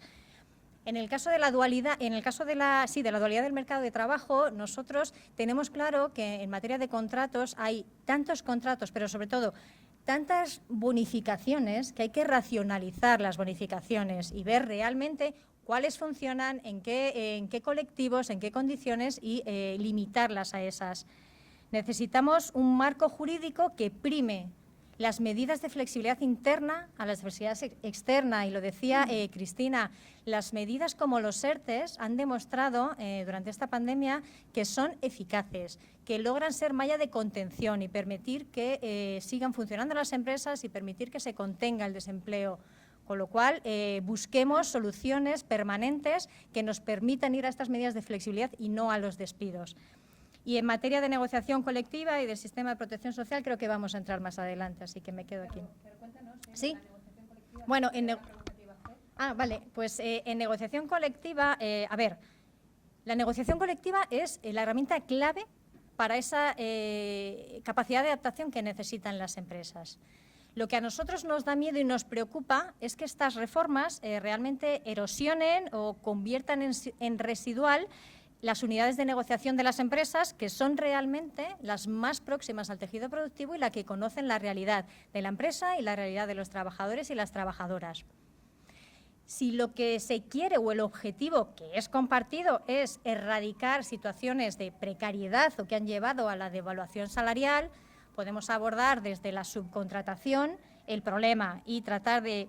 En el caso de la dualidad, de la dualidad del mercado de trabajo, nosotros tenemos claro que en materia de contratos hay tantos contratos, pero sobre todo tantas bonificaciones, que hay que racionalizar las bonificaciones y ver realmente cuáles funcionan, en qué colectivos, en qué condiciones y limitarlas a esas. Necesitamos un marco jurídico que prime las medidas de flexibilidad interna a la diversidad externa, y lo decía Cristina, las medidas como los ERTEs han demostrado durante esta pandemia que son eficaces, que logran ser malla de contención y permitir que sigan funcionando las empresas y permitir que se contenga el desempleo. Con lo cual, busquemos soluciones permanentes que nos permitan ir a estas medidas de flexibilidad y no a los despidos. Y en materia de negociación colectiva y del sistema de protección social creo que vamos a entrar más adelante, así que me quedo aquí. Pero cuéntanos, ¿sí? Bueno, vale, pues en negociación colectiva, a ver, la negociación colectiva es la herramienta clave para esa capacidad de adaptación que necesitan las empresas. Lo que a nosotros nos da miedo y nos preocupa es que estas reformas realmente erosionen o conviertan en residual las unidades de negociación de las empresas, que son realmente las más próximas al tejido productivo y la que conocen la realidad de la empresa y la realidad de los trabajadores y las trabajadoras. Si lo que se quiere o el objetivo, que es compartido, es erradicar situaciones de precariedad o que han llevado a la devaluación salarial, podemos abordar desde la subcontratación el problema y tratar de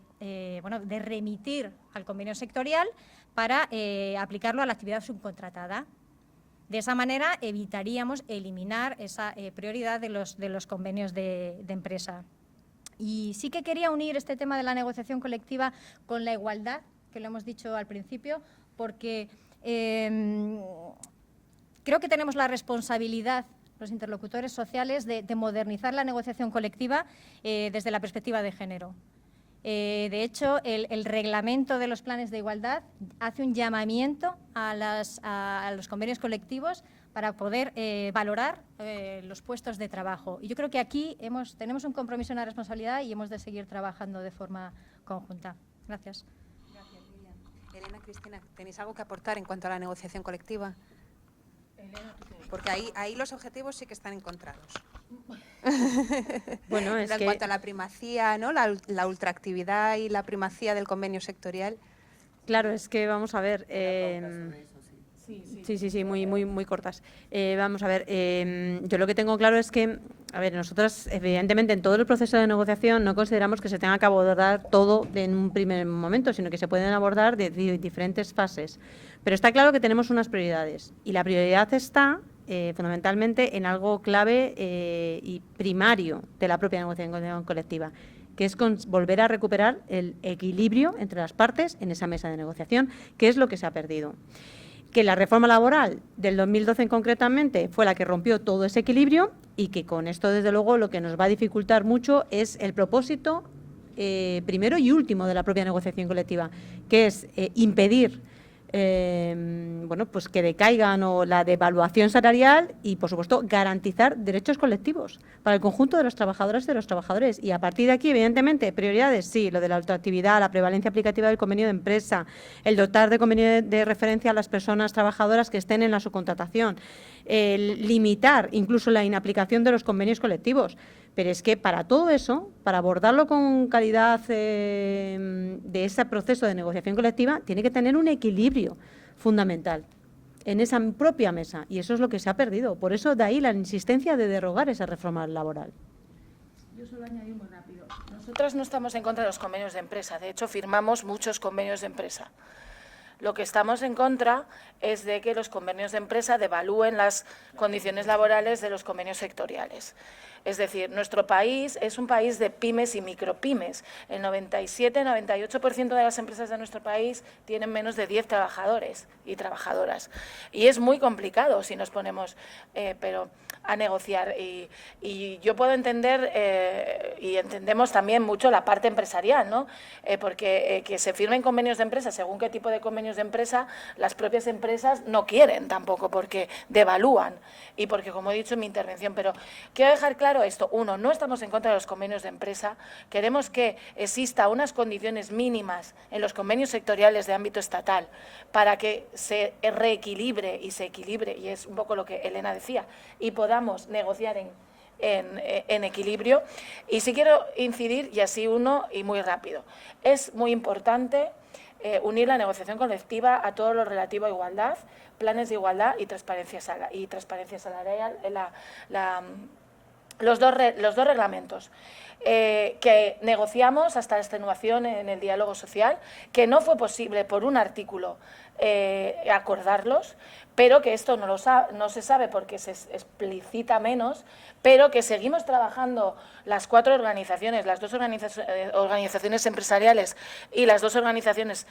remitir al convenio sectorial para aplicarlo a la actividad subcontratada. De esa manera evitaríamos eliminar esa prioridad de los convenios de empresa. Y sí que quería unir este tema de la negociación colectiva con la igualdad, que lo hemos dicho al principio, porque creo que tenemos la responsabilidad, los interlocutores sociales, de modernizar la negociación colectiva desde la perspectiva de género. De hecho, el reglamento de los planes de igualdad hace un llamamiento a los convenios colectivos para poder valorar los puestos de trabajo. Y yo creo que aquí tenemos un compromiso y una responsabilidad y hemos de seguir trabajando de forma conjunta. Gracias. Gracias, Miriam. Elena, Cristina, ¿tenéis algo que aportar en cuanto a la negociación colectiva? Porque ahí los objetivos sí que están encontrados. Bueno, es en cuanto a la primacía, ¿no? La ultraactividad y la primacía del convenio sectorial. Claro, es que vamos a ver. Sí, muy cortas. Vamos a ver, yo lo que tengo claro es que, a ver, nosotros evidentemente en todo el proceso de negociación no consideramos que se tenga que abordar todo en un primer momento, sino que se pueden abordar de diferentes fases. Pero está claro que tenemos unas prioridades y la prioridad está fundamentalmente en algo clave y primario de la propia negociación colectiva, que es volver a recuperar el equilibrio entre las partes en esa mesa de negociación, que es lo que se ha perdido. Que la reforma laboral del 2012 concretamente fue la que rompió todo ese equilibrio y que con esto, desde luego, lo que nos va a dificultar mucho es el propósito primero y último de la propia negociación colectiva, que es impedir pues que decaigan o la devaluación salarial y, por supuesto, garantizar derechos colectivos para el conjunto de las trabajadoras y de los trabajadores. Y a partir de aquí, evidentemente, prioridades, sí, lo de la ultraactividad, la prevalencia aplicativa del convenio de empresa, el dotar de convenio de referencia a las personas trabajadoras que estén en la subcontratación, limitar incluso la inaplicación de los convenios colectivos. Pero es que para todo eso, para abordarlo con calidad de ese proceso de negociación colectiva, tiene que tener un equilibrio fundamental en esa propia mesa, y eso es lo que se ha perdido. Por eso de ahí la insistencia de derogar esa reforma laboral. Yo solo añadí muy rápido. Nosotras no estamos en contra de los convenios de empresa, de hecho firmamos muchos convenios de empresa. Lo que estamos en contra es de que los convenios de empresa devalúen las condiciones laborales de los convenios sectoriales. Es decir, nuestro país es un país de pymes y micropymes. El 97-98% de las empresas de nuestro país tienen menos de 10 trabajadores y trabajadoras. Y es muy complicado si nos ponemos a negociar. Y yo puedo entender, y entendemos también mucho la parte empresarial, ¿no? Porque que se firmen convenios de empresa, según qué tipo de convenios de empresa, las propias empresas no quieren tampoco, porque devalúan y porque, como he dicho en mi intervención, pero quiero dejar claro esto. Uno, no estamos en contra de los convenios de empresa, queremos que exista unas condiciones mínimas en los convenios sectoriales de ámbito estatal para que se reequilibre y se equilibre, y es un poco lo que Elena decía, y podamos negociar en equilibrio. Y sí quiero incidir, y así uno, y muy rápido, es muy importante unir la negociación colectiva a todo lo relativo a igualdad, planes de igualdad y transparencia salarial, los dos reglamentos que negociamos hasta la extenuación en el diálogo social, que no fue posible por un artículo acordarlos, pero que esto no se sabe porque se explicita menos, pero que seguimos trabajando las cuatro organizaciones, las dos organizaciones empresariales y las dos organizaciones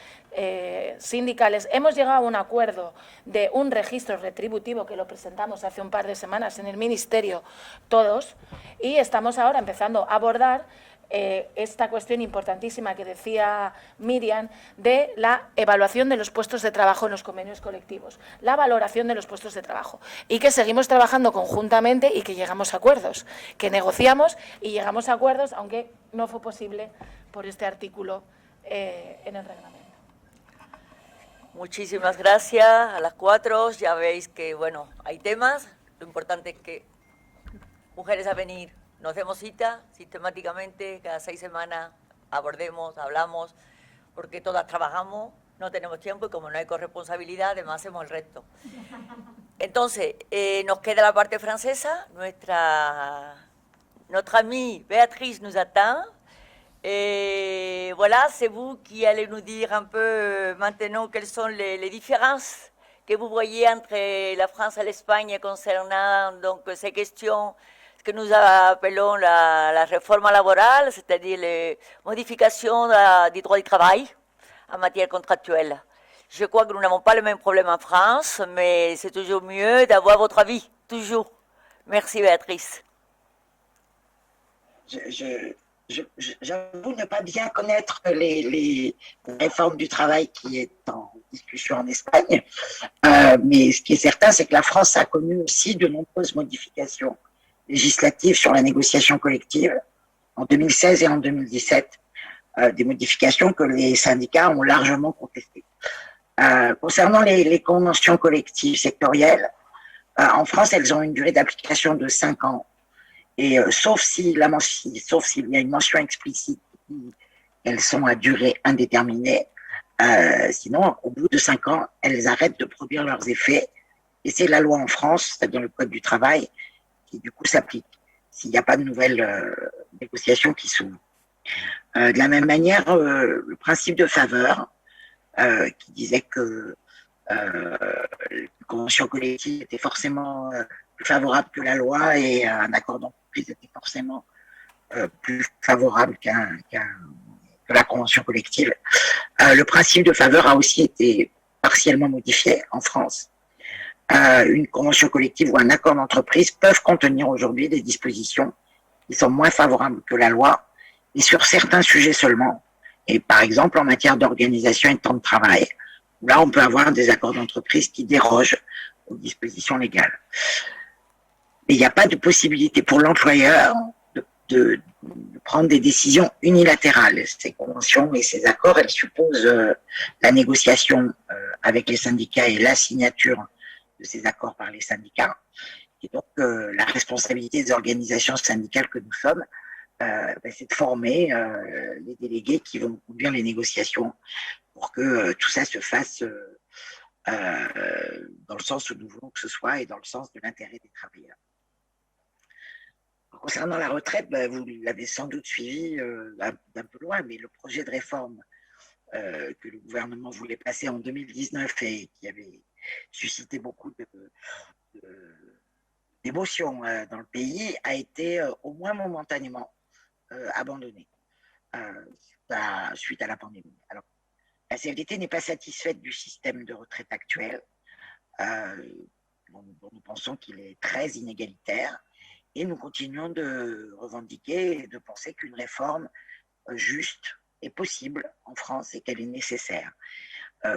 sindicales. Hemos llegado a un acuerdo de un registro retributivo que lo presentamos hace un par de semanas en el Ministerio todos, y estamos ahora empezando a abordar esta cuestión importantísima que decía Miriam de la evaluación de los puestos de trabajo en los convenios colectivos, la valoración de los puestos de trabajo, y que seguimos trabajando conjuntamente y que llegamos a acuerdos, que negociamos y llegamos a acuerdos, aunque no fue posible por este artículo en el reglamento. Muchísimas gracias a las cuatro. Ya veis que, bueno, hay temas. Lo importante es que Mujeres a Venir nos demos cita sistemáticamente, cada 6 semanas abordemos, hablamos, porque todas trabajamos, no tenemos tiempo y como no hay corresponsabilidad, además hacemos el resto. Entonces, nos queda la parte francesa. Notre amie Béatrice nous attend. Voilà, c'est vous qui allez nous dire un peu maintenant quelles sont les différences que vous voyez entre la France et l'Espagne concernant donc, ces questions que nous appelons la réforme laborale, c'est-à-dire les modifications du droit du travail en matière contractuelle. Je crois que nous n'avons pas le même problème en France, mais c'est toujours mieux d'avoir votre avis, toujours. Merci Béatrice. J'avoue ne pas bien connaître les réformes du travail qui est en discussion en Espagne, mais ce qui est certain, c'est que la France a connu aussi de nombreuses modifications législatives sur la négociation collective en 2016 et en 2017, des modifications que les syndicats ont largement contestées. Concernant les conventions collectives sectorielles, en France, elles ont une durée d'application de 5 ans. Et sauf s'il y a une mention explicite, elles sont à durée indéterminée. Sinon, au bout de 5 ans, elles arrêtent de produire leurs effets. Et c'est la loi en France, c'est-à-dire le Code du travail, qui du coup s'applique s'il n'y a pas de nouvelles négociations qui s'ouvrent. De la même manière, le principe de faveur, qui disait que la convention collective était forcément plus favorable que la loi et un accord d'entreprise était forcément plus favorable que la convention collective. Le principe de faveur a aussi été partiellement modifié en France. Une convention collective ou un accord d'entreprise peuvent contenir aujourd'hui des dispositions qui sont moins favorables que la loi, et sur certains sujets seulement. Et par exemple, en matière d'organisation et de temps de travail, là, on peut avoir des accords d'entreprise qui dérogent aux dispositions légales. Mais il n'y a pas de possibilité pour l'employeur de prendre des décisions unilatérales. Ces conventions et ces accords, elles supposent la négociation avec les syndicats et la signature ces accords par les syndicats. Et donc, la responsabilité des organisations syndicales que nous sommes, c'est de former les délégués qui vont conduire les négociations pour que tout ça se fasse dans le sens où nous voulons que ce soit et dans le sens de l'intérêt des travailleurs. Concernant la retraite, vous l'avez sans doute suivi d'un peu loin, mais le projet de réforme que le gouvernement voulait passer en 2019 et qui avait suscité beaucoup d'émotions dans le pays a été au moins momentanément abandonné suite à la pandémie. Alors, la CFDT n'est pas satisfaite du système de retraite actuel, dont nous pensons qu'il est très inégalitaire, et nous continuons de revendiquer et de penser qu'une réforme juste est possible en France et qu'elle est nécessaire.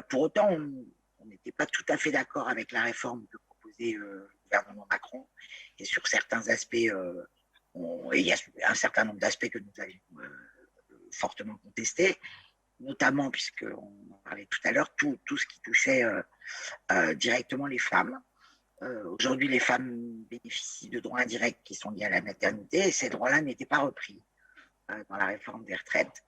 Pour autant, on n'était pas tout à fait d'accord avec la réforme que proposait le gouvernement Macron, et sur certains aspects, il y a un certain nombre d'aspects que nous avions fortement contestés, notamment, puisqu'on en parlait tout à l'heure, tout ce qui touchait directement les femmes. Aujourd'hui, les femmes bénéficient de droits indirects qui sont liés à la maternité, et ces droits-là n'étaient pas repris dans la réforme des retraites.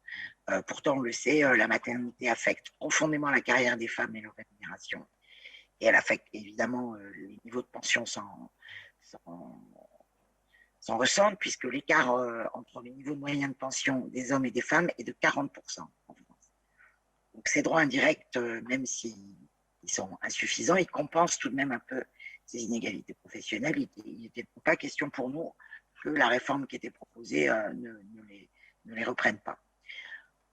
Pourtant, on le sait, la maternité affecte profondément la carrière des femmes et leur rémunération. Et elle affecte évidemment les niveaux de pension s'en ressentent, puisque l'écart entre les niveaux moyens de pension des hommes et des femmes est de 40% en France. Donc ces droits indirects, même s'ils sont insuffisants, ils compensent tout de même un peu ces inégalités professionnelles. Il n'était pas question pour nous que la réforme qui était proposée ne les reprenne pas.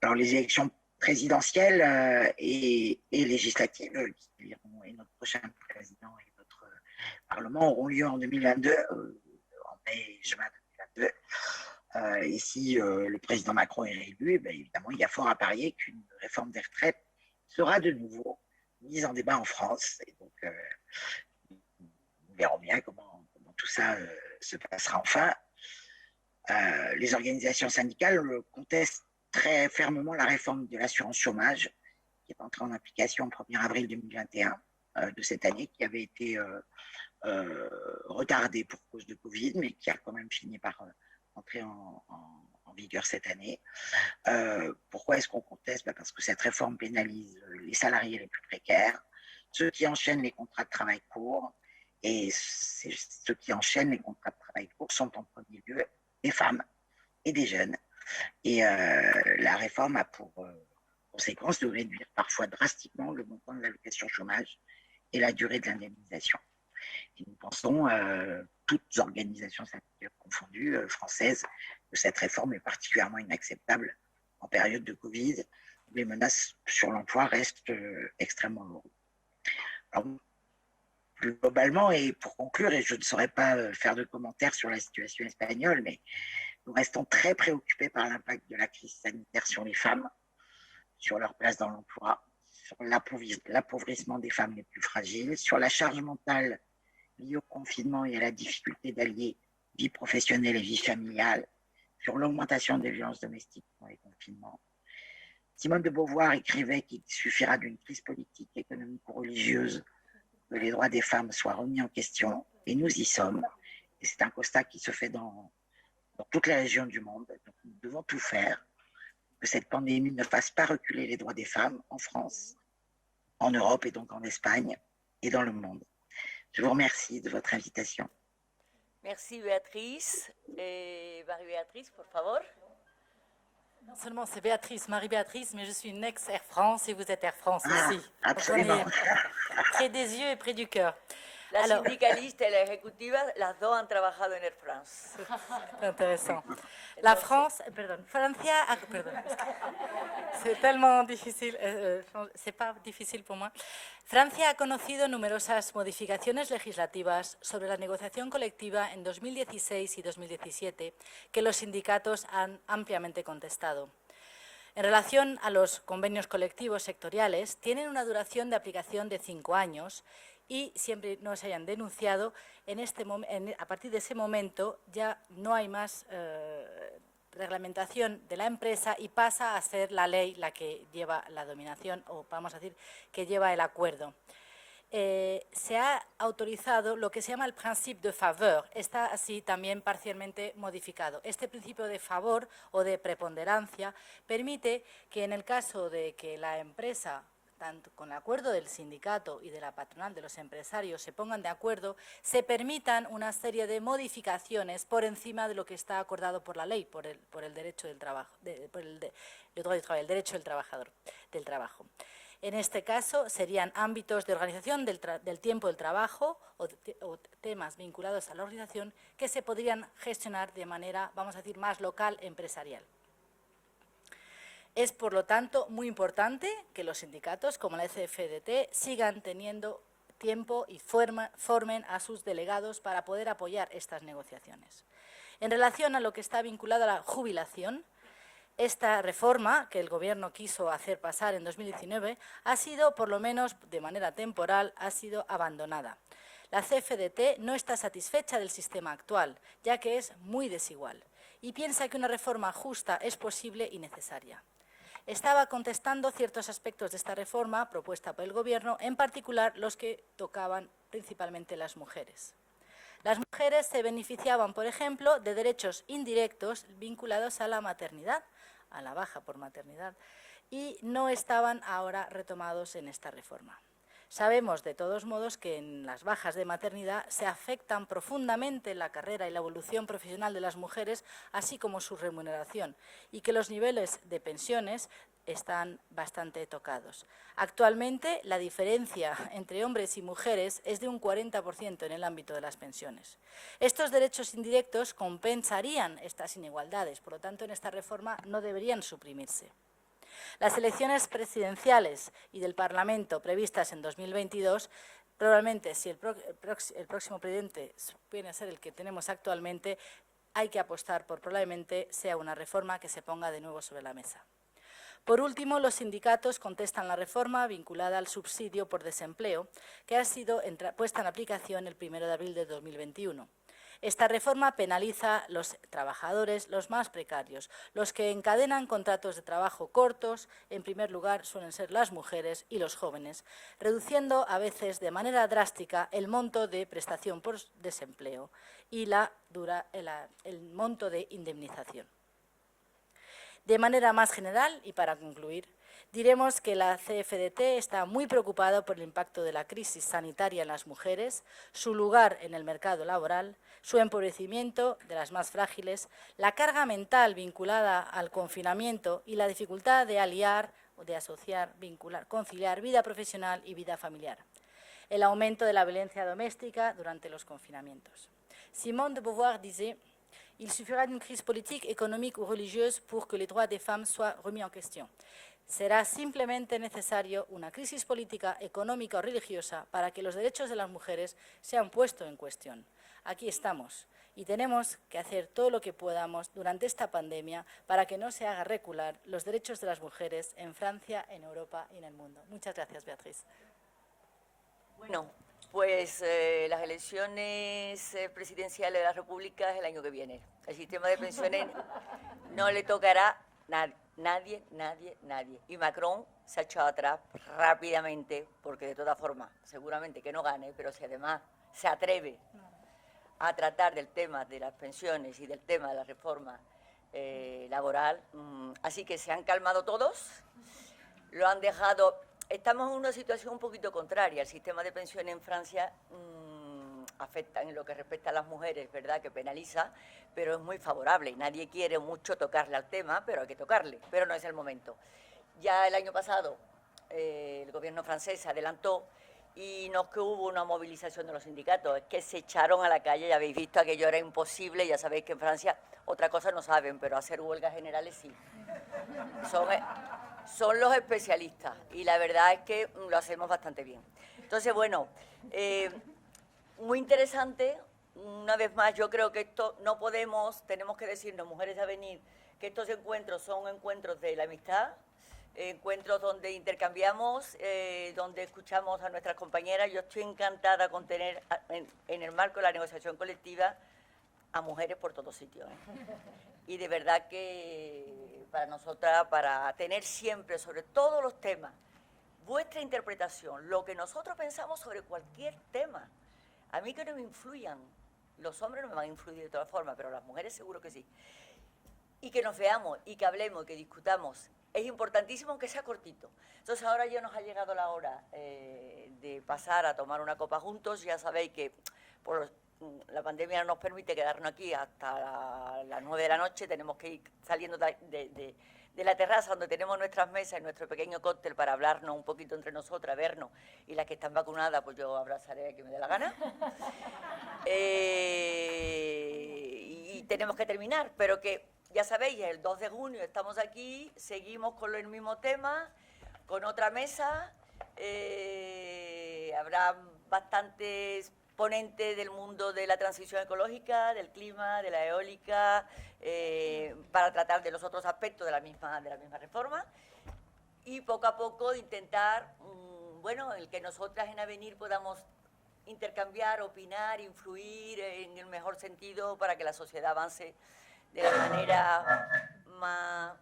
Alors les élections présidentielles et législatives, et notre prochain président et notre Parlement auront lieu en 2022, en mai et juin 2022. Et si le président Macron est réélu, évidemment, il y a fort à parier qu'une réforme des retraites sera de nouveau mise en débat en France. Et donc, nous verrons bien comment tout ça se passera enfin. Les organisations syndicales contestent très fermement la réforme de l'assurance chômage qui est entrée en application le 1er avril 2021 de cette année, qui avait été retardée pour cause de Covid, mais qui a quand même fini par entrer en vigueur cette année. Pourquoi est-ce qu'on conteste? Parce que cette réforme pénalise les salariés les plus précaires, ceux qui enchaînent les contrats de travail courts, et ceux qui enchaînent les contrats de travail courts sont en premier lieu des femmes et des jeunes. Et la réforme a pour conséquence de réduire parfois drastiquement le montant de l'allocation chômage et la durée de l'indemnisation. Et nous pensons, toutes organisations syndicales confondues, françaises, que cette réforme est particulièrement inacceptable en période de Covid, où les menaces sur l'emploi restent extrêmement lourdes. Alors, plus globalement, et pour conclure, et je ne saurais pas faire de commentaires sur la situation espagnole, mais nous restons très préoccupés par l'impact de la crise sanitaire sur les femmes, sur leur place dans l'emploi, sur l'appauvrissement des femmes les plus fragiles, sur la charge mentale liée au confinement et à la difficulté d'allier vie professionnelle et vie familiale, sur l'augmentation des violences domestiques dans les confinements. Simone de Beauvoir écrivait qu'il suffira d'une crise politique, économique ou religieuse que les droits des femmes soient remis en question, et nous y sommes. Et c'est un constat qui se fait dans toutes les régions du monde. Donc nous devons tout faire pour que cette pandémie ne fasse pas reculer les droits des femmes en France, en Europe et donc en Espagne et dans le monde. Je vous remercie de votre invitation. Merci Béatrice. Marie-Béatrice, por favor. Non seulement c'est Béatrice, Marie-Béatrice, mais je suis une ex-Air France et vous êtes Air France aussi. Absolument. Près des yeux et près du cœur. La syndicaliste et la ejecutiva, las dos han trabajado en Air France. Intéressant. La France, Francia, c'est tellement difficile, c'est pas difficile pour moi. Francia ha conocido numerosas modificaciones legislativas sobre la negociación colectiva en 2016 y 2017 que los sindicatos han ampliamente contestado. En relación a los convenios colectivos sectoriales, tienen una duración de aplicación de 5 años y siempre no se hayan denunciado, a partir de ese momento ya no hay más reglamentación de la empresa y pasa a ser la ley la que lleva la dominación, o vamos a decir, que lleva el acuerdo. se ha autorizado lo que se llama el principe de faveur. Está así también parcialmente modificado. Este principio de favor o de preponderancia permite que en el caso de que la empresa, tanto con el acuerdo del sindicato y de la patronal de los empresarios, se pongan de acuerdo, se permitan una serie de modificaciones por encima de lo que está acordado por la ley, por el derecho del trabajo, el derecho del trabajador, del trabajo. En este caso, serían ámbitos de organización del tiempo del trabajo o temas vinculados a la organización que se podrían gestionar de manera, vamos a decir, más local, empresarial. Es, por lo tanto, muy importante que los sindicatos, como la CFDT, sigan teniendo tiempo y formen a sus delegados para poder apoyar estas negociaciones. En relación a lo que está vinculado a la jubilación, esta reforma que el Gobierno quiso hacer pasar en 2019 ha sido, por lo menos de manera temporal, ha sido abandonada. La CFDT no está satisfecha del sistema actual, ya que es muy desigual, y piensa que una reforma justa es posible y necesaria. Estaba contestando ciertos aspectos de esta reforma propuesta por el Gobierno, en particular los que tocaban principalmente las mujeres. Las mujeres se beneficiaban, por ejemplo, de derechos indirectos vinculados a la maternidad, a la baja por maternidad, y no estaban ahora retomados en esta reforma. Sabemos, de todos modos, que en las bajas de maternidad se afectan profundamente la carrera y la evolución profesional de las mujeres, así como su remuneración, y que los niveles de pensiones están bastante tocados. Actualmente, la diferencia entre hombres y mujeres es de un 40% en el ámbito de las pensiones. Estos derechos indirectos compensarían estas inigualdades, por lo tanto, en esta reforma no deberían suprimirse. Las elecciones presidenciales y del Parlamento previstas en 2022, probablemente, si el próximo presidente viene a ser el que tenemos actualmente, hay que apostar por probablemente sea una reforma que se ponga de nuevo sobre la mesa. Por último, los sindicatos contestan la reforma vinculada al subsidio por desempleo, que ha sido puesta en aplicación el 1 de abril de 2021. Esta reforma penaliza a los trabajadores, los más precarios, los que encadenan contratos de trabajo cortos, en primer lugar suelen ser las mujeres y los jóvenes, reduciendo a veces de manera drástica el monto de prestación por desempleo y el monto de indemnización. De manera más general, y para concluir, diremos que la CFDT está muy preocupada por el impacto de la crisis sanitaria en las mujeres, su lugar en el mercado laboral, su empobrecimiento de las más frágiles, la carga mental vinculada al confinamiento y la dificultad de conciliar vida profesional y vida familiar, el aumento de la violencia doméstica durante los confinamientos. Simone de Beauvoir disait: il suffira d'une crise politique, économique ou religieuse pour que les droits des femmes soient remis en question. Será simplemente necesario una crisis política, económica o religiosa para que los derechos de las mujeres sean puestos en cuestión. Aquí estamos y tenemos que hacer todo lo que podamos durante esta pandemia para que no se haga recular los derechos de las mujeres en Francia, en Europa y en el mundo. Muchas gracias, Beatriz. Bueno, pues las elecciones presidenciales de la República es el año que viene. El sistema de pensiones no le tocará nadie. Y Macron se ha echado atrás rápidamente, porque de todas formas, seguramente que no gane, pero si además se atreve a tratar del tema de las pensiones y del tema de la reforma laboral, así que se han calmado todos, lo han dejado. Estamos en una situación un poquito contraria. El sistema de pensiones en Francia afecta en lo que respecta a las mujeres, ¿verdad?, que penaliza, pero es muy favorable y nadie quiere mucho tocarle al tema, pero hay que tocarle, pero no es el momento. Ya el año pasado el gobierno francés se adelantó y no es que hubo una movilización de los sindicatos, es que se echaron a la calle, ya habéis visto, aquello era imposible, ya sabéis que en Francia otra cosa no saben, pero hacer huelgas generales sí. Son los especialistas y la verdad es que lo hacemos bastante bien. Entonces, bueno, muy interesante. Una vez más, yo creo que esto no podemos, tenemos que decirnos, Mujeres de Avenir, que estos encuentros son encuentros de la amistad, encuentros donde intercambiamos, donde escuchamos a nuestras compañeras. Yo estoy encantada con tener en el marco de la negociación colectiva a mujeres por todos sitios, Y de verdad que para nosotras, para tener siempre sobre todos los temas vuestra interpretación, lo que nosotros pensamos sobre cualquier tema. A mí que no me influyan, los hombres no me van a influir de todas formas, pero las mujeres seguro que sí. Y que nos veamos, y que hablemos, y que discutamos. Es importantísimo, aunque sea cortito. Entonces ahora ya nos ha llegado la hora de pasar a tomar una copa juntos. Ya sabéis que por la pandemia no nos permite quedarnos aquí hasta las 9 de la noche. Tenemos que ir saliendo de la terraza donde tenemos nuestras mesas y nuestro pequeño cóctel para hablarnos un poquito entre nosotras, vernos. Y las que están vacunadas, pues yo abrazaré a quien me dé la gana. Y tenemos que terminar, pero que ya sabéis, el 2 de junio estamos aquí, seguimos con el mismo tema, con otra mesa. Habrá bastantes ponentes del mundo de la transición ecológica, del clima, de la eólica, para tratar de los otros aspectos de la misma reforma. Y poco a poco intentar, bueno, el que nosotras en Avenir podamos intercambiar, opinar, influir en el mejor sentido para que la sociedad avance de la manera más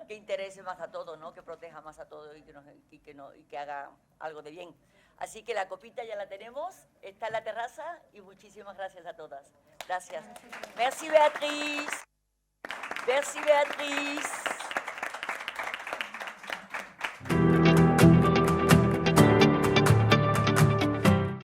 que interese más a todos, ¿no? Que proteja más a todos y que haga algo de bien. Así que la copita ya la tenemos, está en la terraza y muchísimas gracias a todas. Gracias. Merci Beatriz. Merci Beatriz.